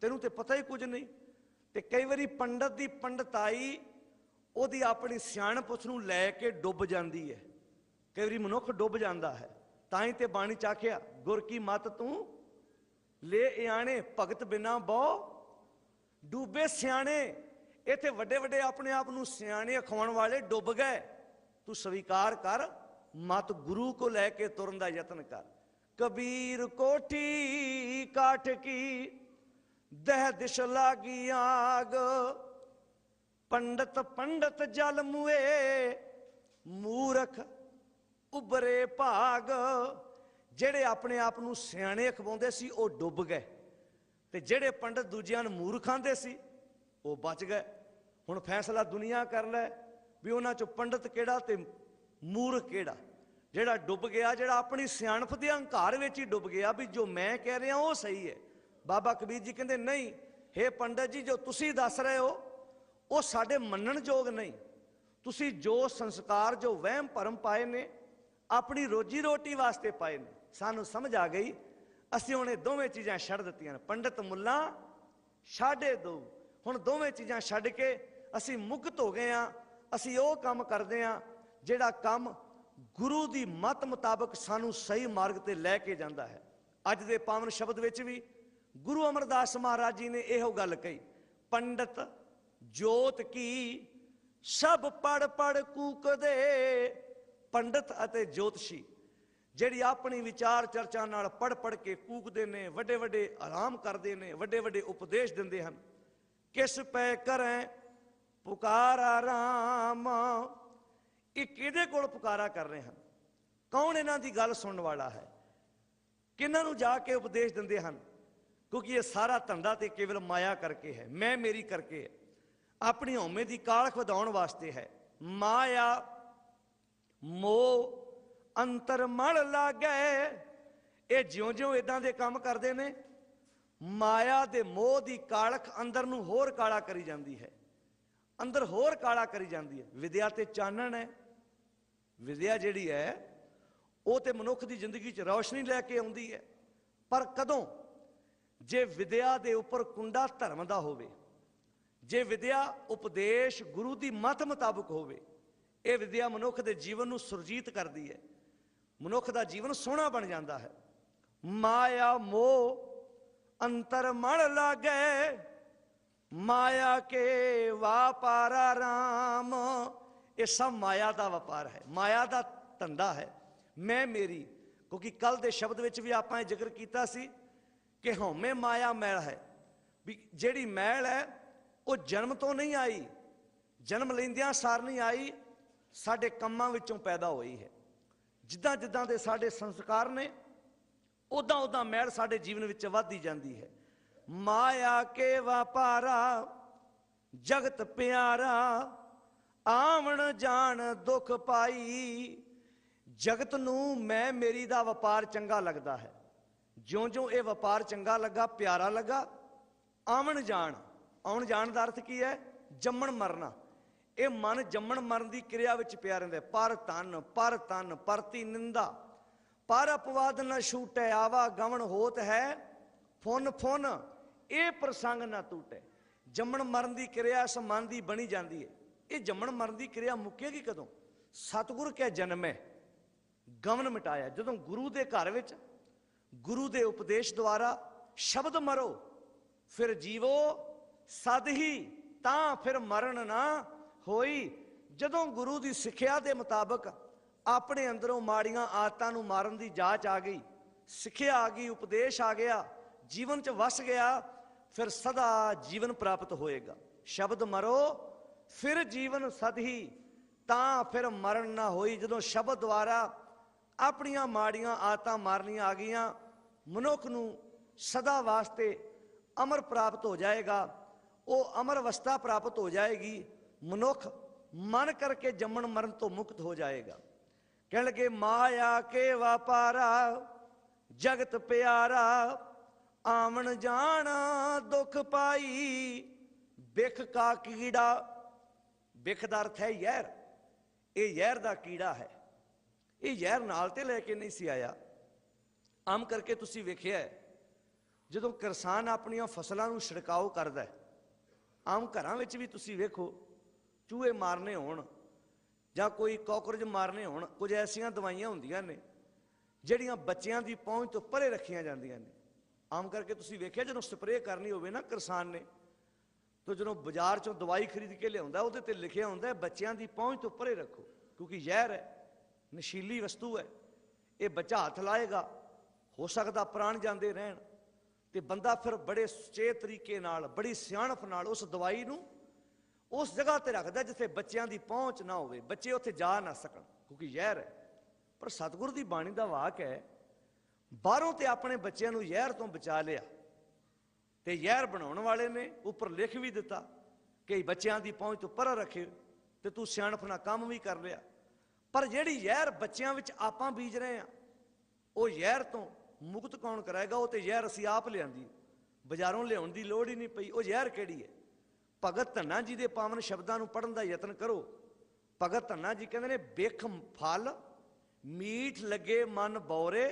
ਤੈਨੂੰ ਤੇ ਪਤਾ ਹੀ ਕੁਝ ਨਹੀਂ। ਤੇ ਕਈ ਵਾਰੀ ਪੰਡਤ ਦੀ ਪੰਡਤਾਈ ਉਹਦੀ ਆਪਣੀ ਸਿਆਣਪ ਉਸ ਨੂੰ ਲੈ ਕੇ ਡੁੱਬ ਜਾਂਦੀ ਹੈ। ਕਈ ਵਾਰੀ ਮਨੁੱਖ ਡੁੱਬ ਜਾਂਦਾ ਹੈ। ਤਾਂ ਹੀ ਤੇ ਬਾਣੀ ਚ ਆਖਿਆ, ਗੁਰ ਕੀ ਮਤ ਤੂੰ ਲੈ ਆਣੇ, ਭਗਤ ਬਿਨਾ ਬਹੁ ਡੂਬੇ ਸਿਆਣੇ। ਇੱਥੇ ਵੱਡੇ ਵੱਡੇ ਆਪਣੇ ਆਪ ਨੂੰ ਸਿਆਣੇ ਅਖਵਾਉਣ ਵਾਲੇ ਡੁੱਬ ਗਏ। ਤੂੰ ਸਵੀਕਾਰ ਕਰ, ਮਤ ਗੁਰੂ ਕੋ ਲੈ ਕੇ ਤੁਰਨ ਦਾ ਯਤਨ ਕਰ। ਕਬੀਰ ਕੋਠੀ ਕਾਠ ਕੀ ਦਹਿ ਦਿਸ਼ ਲਾਗੀ ਆਗ। ਪੰਡਤ ਪੰਡਤ ਜਲ ਮੂਏ, ਮੂਰਖ ਉਬਰੇ ਭਾਗ। ਜਿਹੜੇ ਆਪਣੇ ਆਪ ਨੂੰ ਸਿਆਣੇ ਅਖਵਾਉਂਦੇ ਸੀ ਉਹ ਡੁੱਬ ਗਏ, ਤੇ ਜਿਹੜੇ ਪੰਡਤ ਦੂਜਿਆਂ ਨੂੰ ਮੂਰਖ ਆਂਦੇ ਸੀ ਉਹ ਬਚ ਗਏ। ਹੁਣ ਫੈਸਲਾ ਦੁਨੀਆ ਕਰ ਲੈ ਵੀ ਉਹਨਾਂ ਚੋਂ ਪੰਡਤ ਕਿਹੜਾ ਤੇ ਮੂਰਖ ਕਿਹੜਾ। ਜਿਹੜਾ ਡੁੱਬ ਗਿਆ, ਜਿਹੜਾ ਆਪਣੀ ਸਿਆਣਪ ਦੇ ਹੰਕਾਰ ਵਿੱਚ ਹੀ ਡੁੱਬ ਗਿਆ ਵੀ ਜੋ ਮੈਂ ਕਹਿ ਰਿਹਾ ਉਹ ਸਹੀ ਹੈ। ਬਾਬਾ ਕਬੀਰ ਜੀ ਕਹਿੰਦੇ, ਨਹੀਂ ਹੇ ਪੰਡਤ ਜੀ, ਜੋ ਤੁਸੀਂ ਦੱਸ ਰਹੇ ਹੋ ਉਹ ਸਾਡੇ ਮੰਨਣ ਯੋਗ ਨਹੀਂ। ਤੁਸੀਂ ਜੋ ਸੰਸਕਾਰ, ਜੋ ਵਹਿਮ ਭਰਮ ਪਾਏ ਨੇ, ਆਪਣੀ ਰੋਜੀ ਰੋਟੀ ਵਾਸਤੇ ਪਾਏ ਨੇ, ਸਾਨੂੰ ਸਮਝ ਆ ਗਈ। ਅਸੀਂ ਹੁਣ ਇਹ ਦੋਵੇਂ ਚੀਜ਼ਾਂ ਛੱਡ ਦਿੱਤੀਆਂ ਨੇ, ਪੰਡਤ ਮੁੱਲਾ ਛਾੜੇ ਦੋ। ਹੁਣ ਦੋਵੇਂ ਚੀਜ਼ਾਂ ਛੱਡ ਕੇ ਅਸੀਂ ਮੁਕਤ ਹੋ ਗਏ ਹਾਂ। ਅਸੀਂ ਉਹ ਕੰਮ ਕਰਦੇ ਹਾਂ ਜਿਹੜਾ ਕੰਮ ਗੁਰੂ ਦੀ ਮਤ ਮੁਤਾਬਕ ਸਾਨੂੰ ਸਹੀ ਮਾਰਗ ਤੇ ਲੈ ਕੇ ਜਾਂਦਾ ਹੈ। ਅੱਜ ਦੇ ਪਾਵਨ ਸ਼ਬਦ ਵਿੱਚ ਵੀ ਗੁਰੂ ਅਮਰਦਾਸ ਮਹਾਰਾਜ ਜੀ ਨੇ ਇਹੋ ਗੱਲ ਕਹੀ, ਪੰਡਤ ਜੋਤ ਕੀ ਸਭ ਪੜ ਪੜ ਕੂਕਦੇ। ਪੰਡਤ ਅਤੇ ਜੋਤਸ਼ੀ ਜਿਹੜੀ ਆਪਣੀ ਵਿਚਾਰ ਚਰਚਾ ਨਾਲ ਪੜ ਪੜ ਕੇ ਕੂਕਦੇ ਨੇ, ਵੱਡੇ ਵੱਡੇ ਆਰਾਮ ਕਰਦੇ ਨੇ, ਵੱਡੇ ਵੱਡੇ ਉਪਦੇਸ਼ ਦਿੰਦੇ ਹਨ। ਕਿਸ ਪੈ ਕਰੈ ਪੁਕਾਰਾ ਰਾਮ। ਇਹ ਕਿਹਦੇ ਕੋਲ ਪੁਕਾਰਾ ਕਰ ਰਹੇ ਹਨ? ਕੌਣ ਇਹਨਾਂ ਦੀ ਗੱਲ ਸੁਣਨ ਵਾਲਾ ਹੈ? ਕਿਹਨਾਂ ਨੂੰ ਜਾ ਕੇ ਉਪਦੇਸ਼ ਦਿੰਦੇ ਹਨ? ਕਿਉਂਕਿ ਇਹ ਸਾਰਾ ਧੰਦਾ ਤੇ ਕੇਵਲ ਮਾਇਆ ਕਰਕੇ ਹੈ, ਮੈਂ ਮੇਰੀ ਕਰਕੇ ਹੈ, ਆਪਣੀ ਹਉਮੈ ਦੀ ਕਾਲਖ ਵਧਾਉਣ ਵਾਸਤੇ ਹੈ। ਮਾਇਆ ਮੋਹ ਅੰਤਰ ਮਲ ਲਾਗੈ। ਇਹ ਜਿਉਂ-ਜਿਉਂ ਇਦਾਂ ਦੇ ਕੰਮ ਕਰਦੇ ਨੇ, ਮਾਇਆ ਦੇ ਮੋਹ ਦੀ ਕਾਲਖ ਅੰਦਰ ਨੂੰ ਹੋਰ ਕਾਲਾ ਕਰੀ ਜਾਂਦੀ ਹੈ, ਅੰਦਰ ਹੋਰ ਕਾਲਾ ਕਰੀ ਜਾਂਦੀ ਹੈ। ਵਿਦਿਆ ਤੇ ਚਾਨਣ ਹੈ। ਵਿਦਿਆ ਜਿਹੜੀ ਹੈ ਉਹ ਤੇ ਮਨੁੱਖ ਦੀ ਜ਼ਿੰਦਗੀ 'ਚ ਰੌਸ਼ਨੀ ਲੈ ਕੇ ਆਉਂਦੀ ਹੈ। ਪਰ ਕਦੋਂ? ਜੇ ਵਿਦਿਆ ਦੇ ਉੱਪਰ ਕੁੰਡਾ ਧਰਮ ਦਾ ਹੋਵੇ, ਜੇ ਵਿਦਿਆ ਉਪਦੇਸ਼ ਗੁਰੂ ਦੀ ਮੱਤ ਮੁਤਾਬਕ ਹੋਵੇ। ਇਹ ਵਿਦਿਆ ਮਨੁੱਖ ਦੇ ਜੀਵਨ ਨੂੰ ਸੁਰਜੀਤ ਕਰਦੀ ਹੈ, ਮਨੁੱਖ ਦਾ ਜੀਵਨ ਸੋਹਣਾ ਬਣ ਜਾਂਦਾ ਹੈ। ਮਾਇਆ ਮੋਹ ਅੰਤਰ ਮਣ ਲਾਗੇ, ਮਾਇਆ ਕੇ ਵਾਪਾਰਾ ਰਾਮ। ਇਹ ਸਭ ਮਾਇਆ ਦਾ ਵਪਾਰ ਹੈ, ਮਾਇਆ ਦਾ ਧੰਦਾ ਹੈ। ਮੈਂ ਮੇਰੀ, ਕਿਉਂਕਿ ਕੱਲ ਦੇ ਸ਼ਬਦ ਵਿੱਚ ਵੀ ਆਪਾਂ ਇਹ ਜ਼ਿਕਰ ਕੀਤਾ ਸੀ ਕਿ ਹਉਮੈ ਮਾਇਆ ਮੈਲ ਹੈ। ਵੀ ਜਿਹੜੀ ਮੈਲ ਹੈ ਉਹ ਜਨਮ ਤੋਂ ਨਹੀਂ ਆਈ, ਜਨਮ ਲੈਂਦਿਆਂ ਸਾਰ ਨਹੀਂ ਆਈ, ਸਾਡੇ ਕੰਮਾਂ ਵਿੱਚੋਂ ਪੈਦਾ ਹੋਈ ਹੈ। ਜਿੱਦਾਂ ਜਿੱਦਾਂ ਦੇ ਸਾਡੇ ਸੰਸਕਾਰ ਨੇ, ਉਦਾਂ ਉਦਾਂ ਮੈਲ ਸਾਡੇ ਜੀਵਨ ਵਿੱਚ ਵੱਧਦੀ ਜਾਂਦੀ ਹੈ। ਮਾਇਆ ਕੇ ਵਪਾਰਾ ਜਗਤ ਪਿਆਰਾ, ਆਵਣ ਜਾਣ ਦੁੱਖ ਪਾਈ। ਜਗਤ ਨੂੰ ਮੈਂ ਮੇਰੀ ਦਾ ਵਪਾਰ ਚੰਗਾ ਲੱਗਦਾ ਹੈ। ਜਿਉਂ-ਜਿਉਂ ਇਹ ਵਪਾਰ ਚੰਗਾ ਲੱਗਾ, ਪਿਆਰਾ ਲੱਗਾ, ਆਵਣ ਜਾਣ, ਆਉਣ ਜਾਣ ਦਾ ਅਰਥ ਕੀ ਹੈ? ਜੰਮਣ ਮਰਨਾ। ਇਹ ਮਨ ਜੰਮਣ ਮਰਨ ਦੀ ਕਿਰਿਆ ਵਿੱਚ ਪਿਆ ਰਹਿੰਦਾ। ਪਰ ਤਨ ਪਰਤੀ ਨਿੰਦਾ, ਪਰ ਅਪਵਾਦ ਨ ਛੂਟੈ, ਆਵਾ ਗਵਣ ਹੋਤ ਹੈ ਫੁਨ ਫੁਨ, ਇਹ ਪ੍ਰਸੰਗ ਨਾ ਟੂਟੈ। ਜੰਮਣ ਮਰਨ ਦੀ ਕਿਰਿਆ ਇਸ ਮਨ ਦੀ ਬਣੀ ਜਾਂਦੀ ਹੈ। ਇਹ ਜੰਮਣ ਮਰਨ ਦੀ ਕਿਰਿਆ ਮੁੱਕੇਗੀ ਕਦੋਂ? ਸਤਿਗੁਰ ਕੈ ਜਨਮੈ ਗਵਨ ਮਿਟਾਇਆ। ਜਦੋਂ ਗੁਰੂ ਦੇ ਘਰ ਵਿੱਚ ਗੁਰੂ ਦੇ ਉਪਦੇਸ਼ ਦੁਆਰਾ ਸ਼ਬਦ ਮਰੋ, ਫਿਰ ਜੀਵੋ ਸਦ ਹੀ, ਤਾਂ ਫਿਰ ਮਰਨ ਨਾ ਹੋਈ। ਜਦੋਂ ਗੁਰੂ ਦੀ ਸਿੱਖਿਆ ਦੇ ਮੁਤਾਬਕ ਆਪਣੇ ਅੰਦਰੋਂ ਮਾੜੀਆਂ ਆਦਤਾਂ ਨੂੰ ਮਾਰਨ ਦੀ ਜਾਚ ਆ ਗਈ, ਸਿੱਖਿਆ ਆ ਗਈ, ਉਪਦੇਸ਼ ਆ ਗਿਆ, ਜੀਵਨ 'ਚ ਵਸ ਗਿਆ, ਫਿਰ ਸਦਾ ਜੀਵਨ ਪ੍ਰਾਪਤ ਹੋਏਗਾ। ਸ਼ਬਦ ਮਰੋ ਫਿਰ ਜੀਵਨ ਸਦ ਹੀ, ਤਾਂ ਫਿਰ ਮਰਨ ਨਾ ਹੋਈ। ਜਦੋਂ ਸ਼ਬਦ ਦੁਆਰਾ ਆਪਣੀਆਂ ਮਾੜੀਆਂ ਆਦਤਾਂ ਮਾਰਨੀਆਂ ਆ ਗਈਆਂ, ਮਨੁੱਖ ਨੂੰ ਸਦਾ ਵਾਸਤੇ ਅਮਰ ਪ੍ਰਾਪਤ ਹੋ ਜਾਏਗਾ, ਉਹ ਅਮਰ ਅਵਸਥਾ ਪ੍ਰਾਪਤ ਹੋ ਜਾਏਗੀ। ਮਨੁੱਖ ਮਨ ਕਰਕੇ ਜੰਮਣ ਮਰਨ ਤੋਂ ਮੁਕਤ ਹੋ ਜਾਏਗਾ। ਕਹਿਣ ਲੱਗੇ ਮਾਇਆ ਕੇ ਵਪਾਰਾ ਜਗਤ ਪਿਆਰਾ, ਆਵਣ ਜਾਣ ਦੁੱਖ ਪਾਈ। ਬਿਖ ਕਾ ਕੀੜਾ, ਬਿਖ ਦਾ ਅਰਥ ਹੈ ਜ਼ਹਿਰ। ਇਹ ਜ਼ਹਿਰ ਦਾ ਕੀੜਾ ਹੈ। ਇਹ ਜ਼ਹਿਰ ਨਾਲ ਤੇ ਲੈ ਕੇ ਨਹੀਂ ਸੀ ਆਇਆ। ਆਮ ਕਰਕੇ ਤੁਸੀਂ ਵੇਖਿਆ ਜਦੋਂ ਕਿਸਾਨ ਆਪਣੀਆਂ ਫਸਲਾਂ ਨੂੰ ਛਿੜਕਾਓ ਕਰਦਾ, ਆਮ ਘਰਾਂ ਵਿੱਚ ਵੀ ਤੁਸੀਂ ਵੇਖੋ, ਚੂਹੇ ਮਾਰਨੇ ਹੋਣ ਜਾਂ ਕੋਈ ਕਾਕਰੋਚ ਮਾਰਨੇ ਹੋਣ, ਕੁਝ ਐਸੀਆਂ ਦਵਾਈਆਂ ਹੁੰਦੀਆਂ ਨੇ ਜਿਹੜੀਆਂ ਬੱਚਿਆਂ ਦੀ ਪਹੁੰਚ ਤੋਂ ਪਰੇ ਰੱਖੀਆਂ ਜਾਂਦੀਆਂ ਨੇ। ਆਮ ਕਰਕੇ ਤੁਸੀਂ ਵੇਖਿਆ ਜਦੋਂ ਸਪਰੇਅ ਕਰਨੀ ਹੋਵੇ ਨਾ ਕਿਸਾਨ ਨੇ, ਤਾਂ ਜਦੋਂ ਬਾਜ਼ਾਰ 'ਚੋਂ ਦਵਾਈ ਖਰੀਦ ਕੇ ਲਿਆਉਂਦਾ, ਉਹਦੇ 'ਤੇ ਲਿਖਿਆ ਹੁੰਦਾ ਬੱਚਿਆਂ ਦੀ ਪਹੁੰਚ ਤੋਂ ਪਰੇ ਰੱਖੋ, ਕਿਉਂਕਿ ਜ਼ਹਿਰ ਹੈ, ਨਸ਼ੀਲੀ ਵਸਤੂ ਹੈ। ਇਹ ਬੱਚਾ ਹੱਥ ਲਾਏਗਾ, ਹੋ ਸਕਦਾ ਪ੍ਰਾਣ ਜਾਂਦੇ ਰਹਿਣ। ਤੇ ਬੰਦਾ ਫਿਰ ਬੜੇ ਸੁਚੇਤ ਤਰੀਕੇ ਨਾਲ, ਬੜੀ ਸਿਆਣਪ ਨਾਲ ਉਸ ਦਵਾਈ ਨੂੰ ਉਸ ਜਗ੍ਹਾ ਤੇ ਰੱਖਦਾ ਜਿੱਥੇ ਬੱਚਿਆਂ ਦੀ ਪਹੁੰਚ ਨਾ ਹੋਵੇ, ਬੱਚੇ ਉੱਥੇ ਜਾ ਨਾ ਸਕਣ, ਕਿਉਂਕਿ ਜ਼ਹਿਰ ਹੈ। ਪਰ ਸਤਿਗੁਰ ਦੀ ਬਾਣੀ ਦਾ ਵਾਕ ਹੈ, ਬਾਹਰੋਂ ਤੇ ਆਪਣੇ ਬੱਚਿਆਂ ਨੂੰ ਜ਼ਹਿਰ ਤੋਂ ਬਚਾ ਲਿਆ, ਤੇ ਜ਼ਹਿਰ ਬਣਾਉਣ ਵਾਲੇ ਨੇ ਉੱਪਰ ਲਿਖ ਵੀ ਦਿੱਤਾ ਕਿ ਬੱਚਿਆਂ ਦੀ ਪਹੁੰਚ ਤੋਂ ਪਰਾਂ ਰੱਖੇ, ਤੇ ਤੂੰ ਸਿਆਣਪ ਨਾਲ ਕੰਮ ਵੀ ਕਰ ਲਿਆ। ਪਰ ਜਿਹੜੀ ਜ਼ਹਿਰ ਬੱਚਿਆਂ ਵਿੱਚ ਆਪਾਂ ਬੀਜ ਰਹੇ ਹਾਂ, ਉਹ ਜ਼ਹਿਰ ਤੋਂ ਮੁਕਤ ਕੌਣ ਕਰਾਏਗਾ? ਉਹ ਤੇ ਜ਼ਹਿਰ ਅਸੀਂ ਆਪ ਲਿਆਂਦੀ, ਬਾਜ਼ਾਰੋਂ ਲਿਆਉਣ ਦੀ ਲੋੜ ਹੀ ਨਹੀਂ ਪਈ। ਉਹ ਜ਼ਹਿਰ ਕਿਹੜੀ ਹੈ? ਭਗਤ ਧੰਨਾ ਜੀ ਦੇ ਪਾਵਨ ਸ਼ਬਦਾਂ ਨੂੰ ਪੜ੍ਹਨ ਦਾ ਯਤਨ ਕਰੋ। ਭਗਤ ਧੰਨਾ ਜੀ ਕਹਿੰਦੇ ਨੇ, ਬਿਖ ਫਲ ਮੀਠ ਲੱਗੇ ਮਨ ਬੌਰੇ,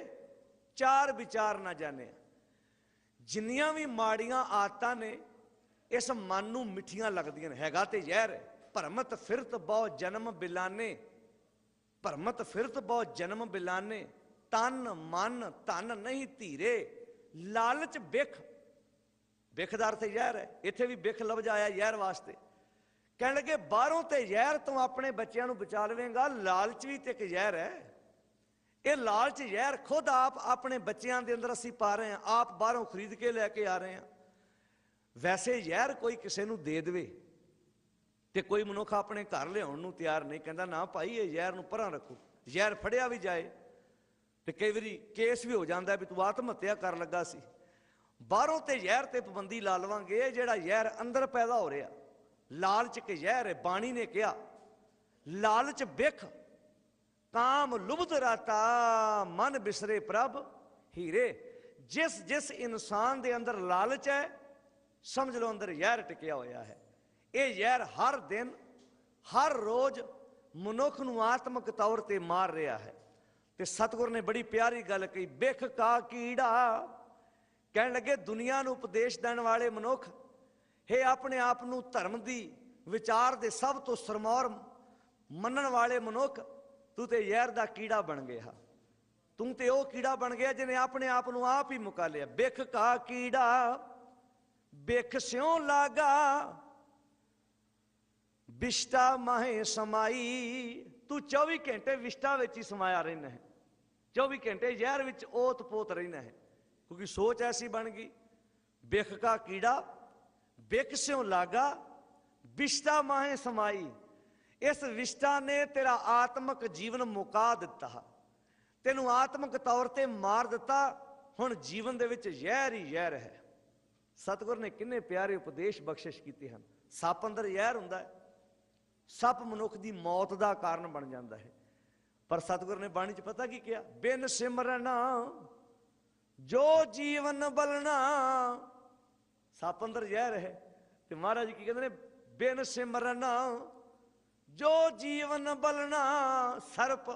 ਚਾਰ ਵਿਚਾਰ ਨਾ ਜਾਣੇ। ਜਿੰਨੀਆਂ ਵੀ ਮਾੜੀਆਂ ਆਦਤਾਂ ਨੇ ਇਸ ਮਨ ਨੂੰ ਮਿੱਠੀਆਂ ਲੱਗਦੀਆਂ ਨੇ, ਹੈਗਾ ਤੇ ਜ਼ਹਿਰ ਹੈ। ਭਰਮਤ ਫਿਰਤ ਬਹੁ ਜਨਮ ਬਿਲਾਨੇ, ਭਰਮਤ ਫਿਰਤ ਬਹੁ ਜਨਮ ਬਿਲਾਨੇ, ਤਨ ਮਨ ਧਨ ਨਹੀਂ ਧੀਰੇ, ਲਾਲਚ ਬਿਖ। ਬਿਖ ਦਾ ਅਰਥ ਜ਼ਹਿਰ ਹੈ, ਇੱਥੇ ਵੀ ਬਿਖ ਲਫ਼ਜ਼ ਆਇਆ ਜ਼ਹਿਰ ਵਾਸਤੇ। ਕਹਿਣ ਲੱਗੇ ਬਾਹਰੋਂ ਤੇ ਜ਼ਹਿਰ ਤੋਂ ਆਪਣੇ ਬੱਚਿਆਂ ਨੂੰ ਬਚਾ ਲਵੇਂਗਾ, ਲਾਲਚ ਵੀ ਤੇ ਇੱਕ ਜ਼ਹਿਰ ਹੈ। ਇਹ ਲਾਲਚ ਜ਼ਹਿਰ ਖੁਦ ਆਪ ਆਪਣੇ ਬੱਚਿਆਂ ਦੇ ਅੰਦਰ ਅਸੀਂ ਪਾ ਰਹੇ ਹਾਂ, ਆਪ ਬਾਹਰੋਂ ਖਰੀਦ ਕੇ ਲੈ ਕੇ ਆ ਰਹੇ ਹਾਂ। ਵੈਸੇ ਜ਼ਹਿਰ ਕੋਈ ਕਿਸੇ ਨੂੰ ਦੇ ਦੇਵੇ ਤੇ ਕੋਈ ਮਨੁੱਖ ਆਪਣੇ ਘਰ ਲਿਆਉਣ ਨੂੰ ਤਿਆਰ ਨਹੀਂ, ਕਹਿੰਦਾ ਨਾ ਭਾਈ ਇਹ ਜ਼ਹਿਰ ਨੂੰ ਪਰਾਂ ਰੱਖੋ। ਜ਼ਹਿਰ ਫੜਿਆ ਵੀ ਜਾਏ ਤੇ ਕਈ ਵਾਰੀ ਕੇਸ ਵੀ ਹੋ ਜਾਂਦਾ ਵੀ ਤੂੰ ਆਤਮ ਹੱਤਿਆ ਕਰਨ ਲੱਗਾ ਸੀ। ਬਾਹਰੋਂ ਤੇ ਜ਼ਹਿਰ ਤੇ ਪਾਬੰਦੀ ਲਾ ਲਵਾਂਗੇ, ਇਹ ਜਿਹੜਾ ਜ਼ਹਿਰ ਅੰਦਰ ਪੈਦਾ ਹੋ ਰਿਹਾ, ਲਾਲਚ ਕੇ ਜ਼ਹਿਰ ਹੈ। ਬਾਣੀ ਨੇ ਕਿਹਾ ਲਾਲਚ ਬਿਖ ਕਾਮ ਲੁਭਤ ਰਾਤਾ, ਮਨ ਬਿਸਰੇ ਪ੍ਰਭ ਹੀਰੇ। ਜਿਸ ਜਿਸ ਇਨਸਾਨ ਦੇ ਅੰਦਰ ਲਾਲਚ ਹੈ, ਸਮਝ ਲਓ ਅੰਦਰ ਜ਼ਹਿਰ ਟਿਕਿਆ ਹੋਇਆ ਹੈ। ਇਹ ਜ਼ਹਿਰ ਹਰ ਦਿਨ ਹਰ ਰੋਜ਼ ਮਨੁੱਖ ਨੂੰ ਆਤਮਕ ਤੌਰ ਤੇ ਮਾਰ ਰਿਹਾ ਹੈ। ਤੇ ਸਤਿਗੁਰ ਨੇ ਬੜੀ ਪਿਆਰੀ ਗੱਲ ਕਹੀ, ਬਿਖ ਕਾ ਕੀੜਾ। ਕਹਿਣ ਲੱਗੇ ਦੁਨੀਆ ਨੂੰ ਉਪਦੇਸ਼ ਦੇਣ ਵਾਲੇ ਮਨੁੱਖ, हे ਆਪਣੇ ਆਪ ਨੂੰ ਧਰਮ ਦੀ ਵਿਚਾਰ ਦੇ ਸਭ ਤੋਂ ਸਰਮੌਰ ਮੰਨਣ ਵਾਲੇ ਮਨੁੱਖ, ਤੂੰ ਤੇ ਜ਼ਹਿਰ ਦਾ ਕੀੜਾ ਬਣ ਗਿਆ। ਤੂੰ ਤੇ ਉਹ ਕੀੜਾ ਬਣ ਗਿਆ ਜਿਹਨੇ ਆਪਣੇ ਆਪ ਨੂੰ ਆਪ ਹੀ ਮੁਕਾ ਲਿਆ। ਬਿਖ ਕਾ ਕੀੜਾ ਬਿਖ ਸਿਉ ਲਾਗਾ, ਵਿਸ਼ਟਾ ਮਾਹੇ ਸਮਾਈ। ਤੂੰ 24 ਘੰਟੇ ਵਿਸ਼ਟਾ ਵਿੱਚ ਹੀ ਸਮਾਇਆ ਰਹਿਣਾ ਹੈ, 24 ਘੰਟੇ ਜ਼ਹਿਰ ਵਿੱਚ ਓਤ ਪੋਤ ਰਹਿਣਾ ਹੈ, ਕਿਉਂਕਿ ਸੋਚ ਐਸੀ ਬਣ ਗਈ। ਬਿਖ ਕਾ ਕੀੜਾ ਬਿਖ ਸਿਉ ਲਾਗਾ, ਵਿਸ਼ਟਾ ਮਾਹੇ ਸਮਾਈ। ਇਸ ਵਿਸ਼ਟਾ ਨੇ ਤੇਰਾ ਆਤਮਿਕ ਜੀਵਨ ਮੁਕਾ ਦਿੱਤਾ, ਤੈਨੂੰ ਆਤਮਿਕ ਤੌਰ ਤੇ ਮਾਰ ਦਿੱਤਾ। ਹੁਣ ਜੀਵਨ ਦੇ ਵਿੱਚ ਜ਼ਹਿਰ ਹੀ ਜ਼ਹਿਰ ਹੈ। ਸਤਿਗੁਰ ਨੇ ਕਿੰਨੇ ਪਿਆਰੇ ਉਪਦੇਸ਼ ਬਖਸ਼ਿਸ਼ ਕੀਤੇ ਹਨ। ਸੱਪ ਅੰਦਰ ਜ਼ਹਿਰ ਹੁੰਦਾ ਹੈ, ਸੱਪ ਮਨੁੱਖ ਦੀ ਮੌਤ ਦਾ ਕਾਰਨ ਬਣ ਜਾਂਦਾ ਹੈ, ਪਰ ਸਤਿਗੁਰ ਨੇ ਬਾਣੀ 'ਚ ਪਤਾ ਕੀ ਕਿਹਾ, ਬਿਨ ਸਿਮਰਨ ਜੋ ਜੀਵਨ ਬਲਣਾ। ਸੱਪ ਅੰਦਰ ਜ਼ਹਿਰ ਹੈ ਤੇ ਮਹਾਰਾਜ ਕੀ ਕਹਿੰਦੇ ਨੇ, ਬਿਨ ਸਿਮਰਨ ਜੋ ਜੀਵਨ ਬਲਣਾ, ਸਰਪ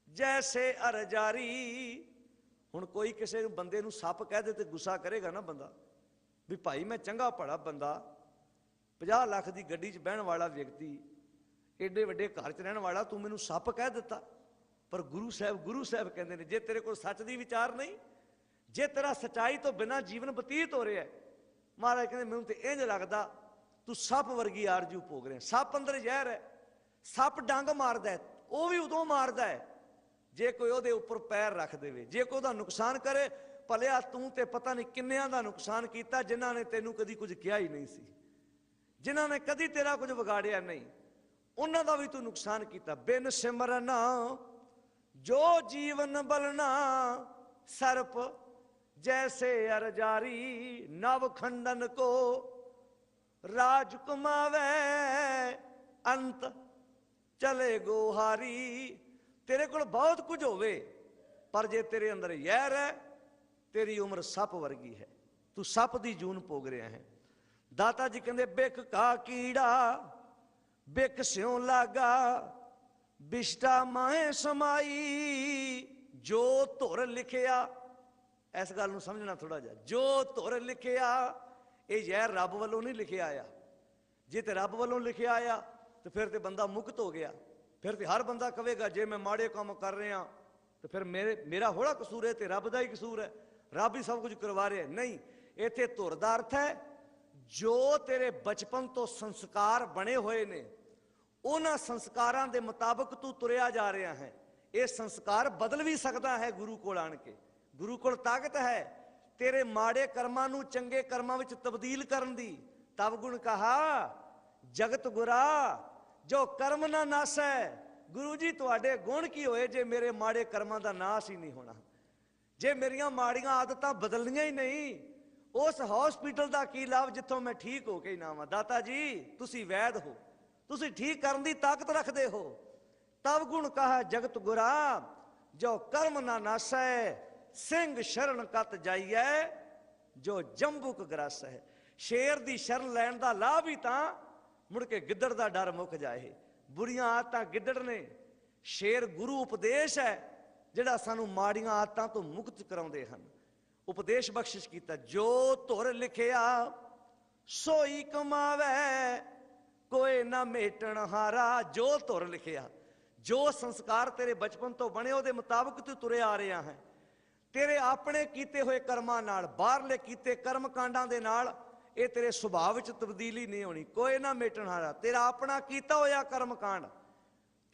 ਜੈਸੇ ਅਰਜਾਰੀ। ਹੁਣ ਕੋਈ ਕਿਸੇ ਬੰਦੇ ਨੂੰ ਸੱਪ ਕਹਿ ਦੇ ਤੇ ਗੁੱਸਾ ਕਰੇਗਾ ਨਾ ਬੰਦਾ, ਵੀ ਭਾਈ ਮੈਂ ਚੰਗਾ ਭਲਾ ਬੰਦਾ, 50 ਲੱਖ ਦੀ ਗੱਡੀ 'ਚ ਬਹਿਣ ਵਾਲਾ ਵਿਅਕਤੀ, ਏਡੇ ਵੱਡੇ ਘਰ 'ਚ ਰਹਿਣ ਵਾਲਾ, ਤੂੰ ਮੈਨੂੰ ਸੱਪ ਕਹਿ ਦਿੱਤਾ। ਪਰ ਗੁਰੂ ਸਾਹਿਬ ਕਹਿੰਦੇ ਨੇ, ਜੇ ਤੇਰੇ ਕੋਲ ਸੱਚ ਦੀ ਵਿਚਾਰ ਨਹੀਂ, ਜੇ ਤੇਰਾ ਸੱਚਾਈ ਤੋਂ ਬਿਨਾਂ ਜੀਵਨ ਬਤੀਤ ਹੋ ਰਿਹਾ, ਮਹਾਰਾਜ ਕਹਿੰਦੇ ਮੈਨੂੰ ਤੇ ਇੰਝ ਲੱਗਦਾ ਤੂੰ ਸੱਪ ਵਰਗੀ ਆਰਜੂ ਭੋਗ ਰਿਹਾ। ਸੱਪ ਅੰਦਰ ਜ਼ਹਿਰ ਹੈ। ਸੱਪ ਡੰਗ ਮਾਰਦਾ ਹੈ, ਉਹ ਵੀ ਉਦੋਂ ਮਾਰਦਾ ਹੈ ਜੇ ਕੋਈ ਉਹਦੇ ਉੱਪਰ ਪੈਰ ਰੱਖ ਦੇਵੇ, ਜੇ ਕੋਈ ਉਹਦਾ ਨੁਕਸਾਨ ਕਰੇ। ਭਲਿਆ ਤੂੰ ਤੇ ਪਤਾ ਨਹੀਂ ਕਿੰਨਿਆਂ ਦਾ ਨੁਕਸਾਨ ਕੀਤਾ, ਜਿਨ੍ਹਾਂ ਨੇ ਤੈਨੂੰ ਕਦੀ ਕੁਝ ਕਿਹਾ ਹੀ ਨਹੀਂ ਸੀ, ਜਿਨ੍ਹਾਂ ਨੇ ਕਦੀ ਤੇਰਾ ਕੁਝ ਵਿਗਾੜਿਆ ਨਹੀਂ, ਉਹਨਾਂ ਦਾ ਵੀ ਤੂੰ ਨੁਕਸਾਨ ਕੀਤਾ। ਬਿਨ ਸਿਮਰਨ ਜੋ ਜੀਵਨ ਬਲਣਾ, ਸਰਪ ਜੈਸੇ ਅਰਜਾਰੀ। ਨਵ ਖੰਡਨ ਕੋ ਰਾਜ ਕਮਾਵੇ, ਅੰਤ ਚਲੇ ਗੋਹਾਰੀ। ਤੇਰੇ ਕੋਲ ਬਹੁਤ ਕੁਝ ਹੋਵੇ, ਪਰ ਜੇ ਤੇਰੇ ਅੰਦਰ ਜ਼ਹਿਰ ਹੈ, ਤੇਰੀ ਉਮਰ ਸੱਪ ਵਰਗੀ ਹੈ, ਤੂੰ ਸੱਪ ਦੀ ਜੂਨ ਭੋਗ ਰਿਹਾ ਹੈ। ਦਾਤਾ ਜੀ ਕਹਿੰਦੇ, ਬਿਖ ਕਾ ਕੀੜਾ ਬਿਖ ਸਿਉ ਲਾਗਾ, ਵਿਸ਼ਟਾ ਮਾਹੇ ਸਮਾਈ। ਜੋ ਧੁਰ ਲਿਖਿਆ, ਇਸ ਗੱਲ ਨੂੰ ਸਮਝਣਾ ਥੋੜਾ ਜਿਹਾ, ਜੋ ਧੁਰ ਲਿਖਿਆ, ਇਹ ਜ਼ਹਿਰ ਰੱਬ ਵੱਲੋਂ ਨਹੀਂ ਲਿਖਿਆ ਆਇਆ। ਜੇ ਤੇ ਰੱਬ ਵੱਲੋਂ ਲਿਖਿਆ ਆਇਆ ਤੇ ਫਿਰ ਤੇ ਬੰਦਾ ਮੁਕਤ ਹੋ ਗਿਆ। ਫਿਰ ਤੇ ਹਰ ਬੰਦਾ ਕਹੇਗਾ ਜੇ ਮੈਂ ਮਾੜੇ ਕੰਮ ਕਰ ਰਿਹਾ ਤੇ ਫਿਰ ਮੇਰਾ ਹੋੜਾ ਕਸੂਰ ਹੈ, ਤੇ ਰੱਬ ਦਾ ਹੀ ਕਸੂਰ ਹੈ, ਰੱਬ ਹੀ ਸਭ ਕੁਝ ਕਰਵਾ ਰਿਹਾ। ਨਹੀਂ, ਇੱਥੇ ਧੁਰ ਦਾ ਅਰਥ ਹੈ ਜੋ ਤੇਰੇ ਬਚਪਨ ਤੋਂ ਸੰਸਕਾਰ ਬਣੇ ਹੋਏ ਨੇ, ਉਹਨਾਂ ਸੰਸਕਾਰਾਂ ਦੇ ਮੁਤਾਬਕ ਤੂੰ ਤੁਰਿਆ ਜਾ ਰਿਹਾ ਹੈ। ਇਹ ਸੰਸਕਾਰ ਬਦਲ ਵੀ ਸਕਦਾ ਹੈ ਗੁਰੂ ਕੋਲ ਆਣ ਕੇ। ਗੁਰੂ ਕੋਲ ਤਾਕਤ ਹੈ ਤੇਰੇ ਮਾੜੇ ਕਰਮਾਂ ਨੂੰ ਚੰਗੇ ਕਰਮਾਂ ਵਿੱਚ ਤਬਦੀਲ ਕਰਨ ਦੀ। ਤਬ ਗੁਣ ਕਹਾ ਜਗਤ ਗੁਰਾ, ਜੋ ਕਰਮ ਨਾ ਨਾਸੈ। ਗੁਰੂ ਜੀ ਤੁਹਾਡੇ ਗੁਣ ਕੀ ਹੋਏ ਜੇ ਮੇਰੇ ਮਾੜੇ ਕਰਮਾਂ ਦਾ ਨਾਸ ਹੀ ਨਹੀਂ ਹੋਣਾ, ਜੇ ਮੇਰੀਆਂ ਮਾੜੀਆਂ ਆਦਤਾਂ ਬਦਲਣੀਆਂ ਹੀ ਨਹੀਂ, ਉਸ ਹਸਪੀਟਲ ਦਾ ਕੀ ਲਾਭ ਜਿੱਥੋਂ ਮੈਂ ਠੀਕ ਹੋ ਕੇ ਹੀ ਨਾ ਆਵਾਂ। ਦਾਤਾ ਜੀ ਤੁਸੀਂ ਵੈਦ ਹੋ, ਤੁਸੀਂ ਠੀਕ ਕਰਨ ਦੀ ਤਾਕਤ ਰੱਖਦੇ ਹੋ। ਤਬ ਗੁਣ ਕਹਾ ਜਗਤ ਗੁਰਾ, ਜੋ ਕਰਮ ਨਾ ਨਾਸੈ। ਸਿੰਘ ਸ਼ਰਨ ਕਤ ਜਾਈਐ, ਜੋ ਜੰਬੁਕ ਗ੍ਰਸ ਹੈ। ਸ਼ੇਰ ਦੀ ਸ਼ਰਨ ਲੈਣ ਦਾ ਲਾਭ ਹੀ ਤਾਂ ਮੁੜ ਕੇ ਗਿੱਦੜ ਦਾ ਡਰ ਮੁੱਕ ਜਾਏ। ਬੁਰੀਆਂ ਆਦਤਾਂ ਗਿੱਦੜ ਨੇ, ਸ਼ੇਰ ਗੁਰੂ ਉਪਦੇਸ਼ ਹੈ ਜਿਹੜਾ ਸਾਨੂੰ ਮਾੜੀਆਂ ਆਦਤਾਂ ਤੋਂ ਮੁਕਤ ਕਰਾਉਂਦੇ ਹਨ। ਉਪਦੇਸ਼ ਬਖਸ਼ਿਸ਼ ਕੀਤਾ, ਜੋ ਧੁਰ ਲਿਖਿਆ ਸੋਈ ਕਮਾਵੇ, ਕੋਈ ਨਾ ਮੇਟਣ ਹਾਰਾ। ਜੋ ਧੁਰ ਲਿਖਿਆ, ਜੋ ਸੰਸਕਾਰ ਤੇਰੇ ਬਚਪਨ ਤੋਂ ਬਣੇ ਉਹਦੇ ਮੁਤਾਬਕ ਤੂੰ ਤੁਰਿਆ ਆ ਰਿਹਾ ਹੈ। ਤੇਰੇ ਆਪਣੇ ਕੀਤੇ ਹੋਏ ਕਰਮਾਂ ਨਾਲ, ਬਾਹਰਲੇ ਕੀਤੇ ਕਰਮ ਕਾਂਡਾਂ ਦੇ ਨਾਲ ਇਹ ਤੇਰੇ ਸੁਭਾਅ ਵਿੱਚ ਤਬਦੀਲੀ ਨਹੀਂ ਹੋਣੀ। ਕੋਈ ਨਾ ਮੇਟਣ ਹਾਰਾ, ਤੇਰਾ ਆਪਣਾ ਕੀਤਾ ਹੋਇਆ ਕਰਮ ਕਾਂਡ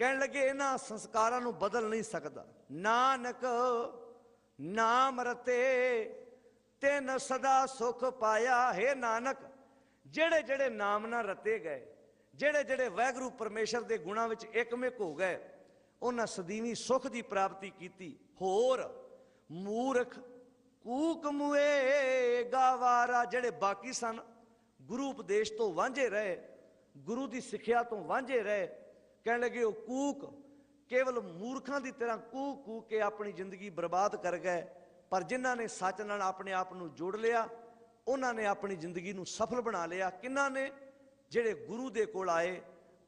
ਕਹਿਣ ਲੱਗੇ ਇਹਨਾਂ ਸੰਸਕਾਰਾਂ ਨੂੰ ਬਦਲ ਨਹੀਂ ਸਕਦਾ। ਨਾਨਕ ਨਾਮ ਰਤੇ ਤਿਨ ਸਦਾ ਸੁਖ ਪਾਇਆ। ਹੈ ਨਾਨਕ, ਜਿਹੜੇ ਜਿਹੜੇ ਨਾਮ ਨਾਲ ਰਤੇ ਗਏ, ਜਿਹੜੇ ਜਿਹੜੇ ਵਾਹਿਗੁਰੂ ਪਰਮੇਸ਼ਰ ਦੇ ਗੁਣਾਂ ਵਿੱਚ ਇੱਕਮਿਕ ਹੋ ਗਏ, ਉਹਨਾਂ ਸਦੀਵੀ ਸੁਖ ਦੀ ਪ੍ਰਾਪਤੀ ਕੀਤੀ। ਹੋਰ ਮੂਰਖ ਕੂਕ ਮੁਏ ਗਾਵਾਰਾ, ਜਿਹੜੇ ਬਾਕੀ ਸਨ ਗੁਰੂ ਉਪਦੇਸ਼ ਤੋਂ ਵਾਂਝੇ ਰਹੇ, ਗੁਰੂ ਦੀ ਸਿੱਖਿਆ ਤੋਂ ਵਾਂਝੇ ਰਹੇ, ਕਹਿਣ ਲੱਗੇ ਉਹ ਕੂਕ ਕੇਵਲ ਮੂਰਖਾਂ ਦੀ ਤਰ੍ਹਾਂ ਕੂਕ ਕੂਕ ਕੇ ਆਪਣੀ ਜ਼ਿੰਦਗੀ ਬਰਬਾਦ ਕਰ ਗਏ। ਪਰ ਜਿਨ੍ਹਾਂ ਨੇ ਸੱਚ ਨਾਲ ਆਪਣੇ ਆਪ ਨੂੰ ਜੋੜ ਲਿਆ, ਉਹਨਾਂ ਨੇ ਆਪਣੀ ਜ਼ਿੰਦਗੀ ਨੂੰ ਸਫਲ ਬਣਾ ਲਿਆ। ਕਿਹਨਾਂ ਨੇ? ਜਿਹੜੇ ਗੁਰੂ ਦੇ ਕੋਲ ਆਏ,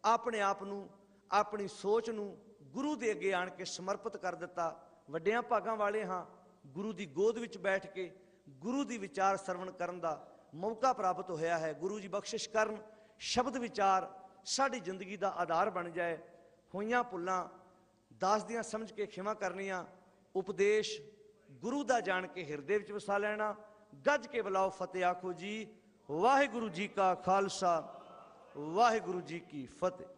ਆਪਣੇ ਆਪ ਨੂੰ, ਆਪਣੀ ਸੋਚ ਨੂੰ ਗੁਰੂ ਦੇ ਅੱਗੇ ਆਣ ਕੇ ਸਮਰਪਿਤ ਕਰ ਦਿੱਤਾ। ਵੱਡਿਆਂ ਭਾਗਾਂ ਵਾਲੇ ਹਾਂ, ਗੁਰੂ ਦੀ ਗੋਦ ਵਿੱਚ ਬੈਠ ਕੇ ਗੁਰੂ ਦੀ ਵਿਚਾਰ ਸਰਵਣ ਕਰਨ ਦਾ ਮੌਕਾ ਪ੍ਰਾਪਤ ਹੋਇਆ ਹੈ। ਗੁਰੂ ਜੀ ਬਖਸ਼ਿਸ਼ ਕਰਨ, ਸ਼ਬਦ ਵਿਚਾਰ ਸਾਡੀ ਜ਼ਿੰਦਗੀ ਦਾ ਆਧਾਰ ਬਣ ਜਾਏ। ਹੋਈਆਂ ਭੁੱਲਾਂ ਦਾਸ ਦੀਆਂ ਸਮਝ ਕੇ ਖਿਮਾ ਕਰਨੀਆਂ, ਉਪਦੇਸ਼ ਗੁਰੂ ਦਾ ਜਾਣ ਕੇ ਹਿਰਦੇ ਵਿੱਚ ਵਸਾ ਲੈਣਾ। ਗੱਜ ਕੇ ਬੁਲਾਓ ਫਤਿਹ ਆਖੋ ਜੀ। ਵਾਹਿਗੁਰੂ ਜੀ ਕਾ ਖਾਲਸਾ, ਵਾਹਿਗੁਰੂ ਜੀ ਕੀ ਫਤਿਹ।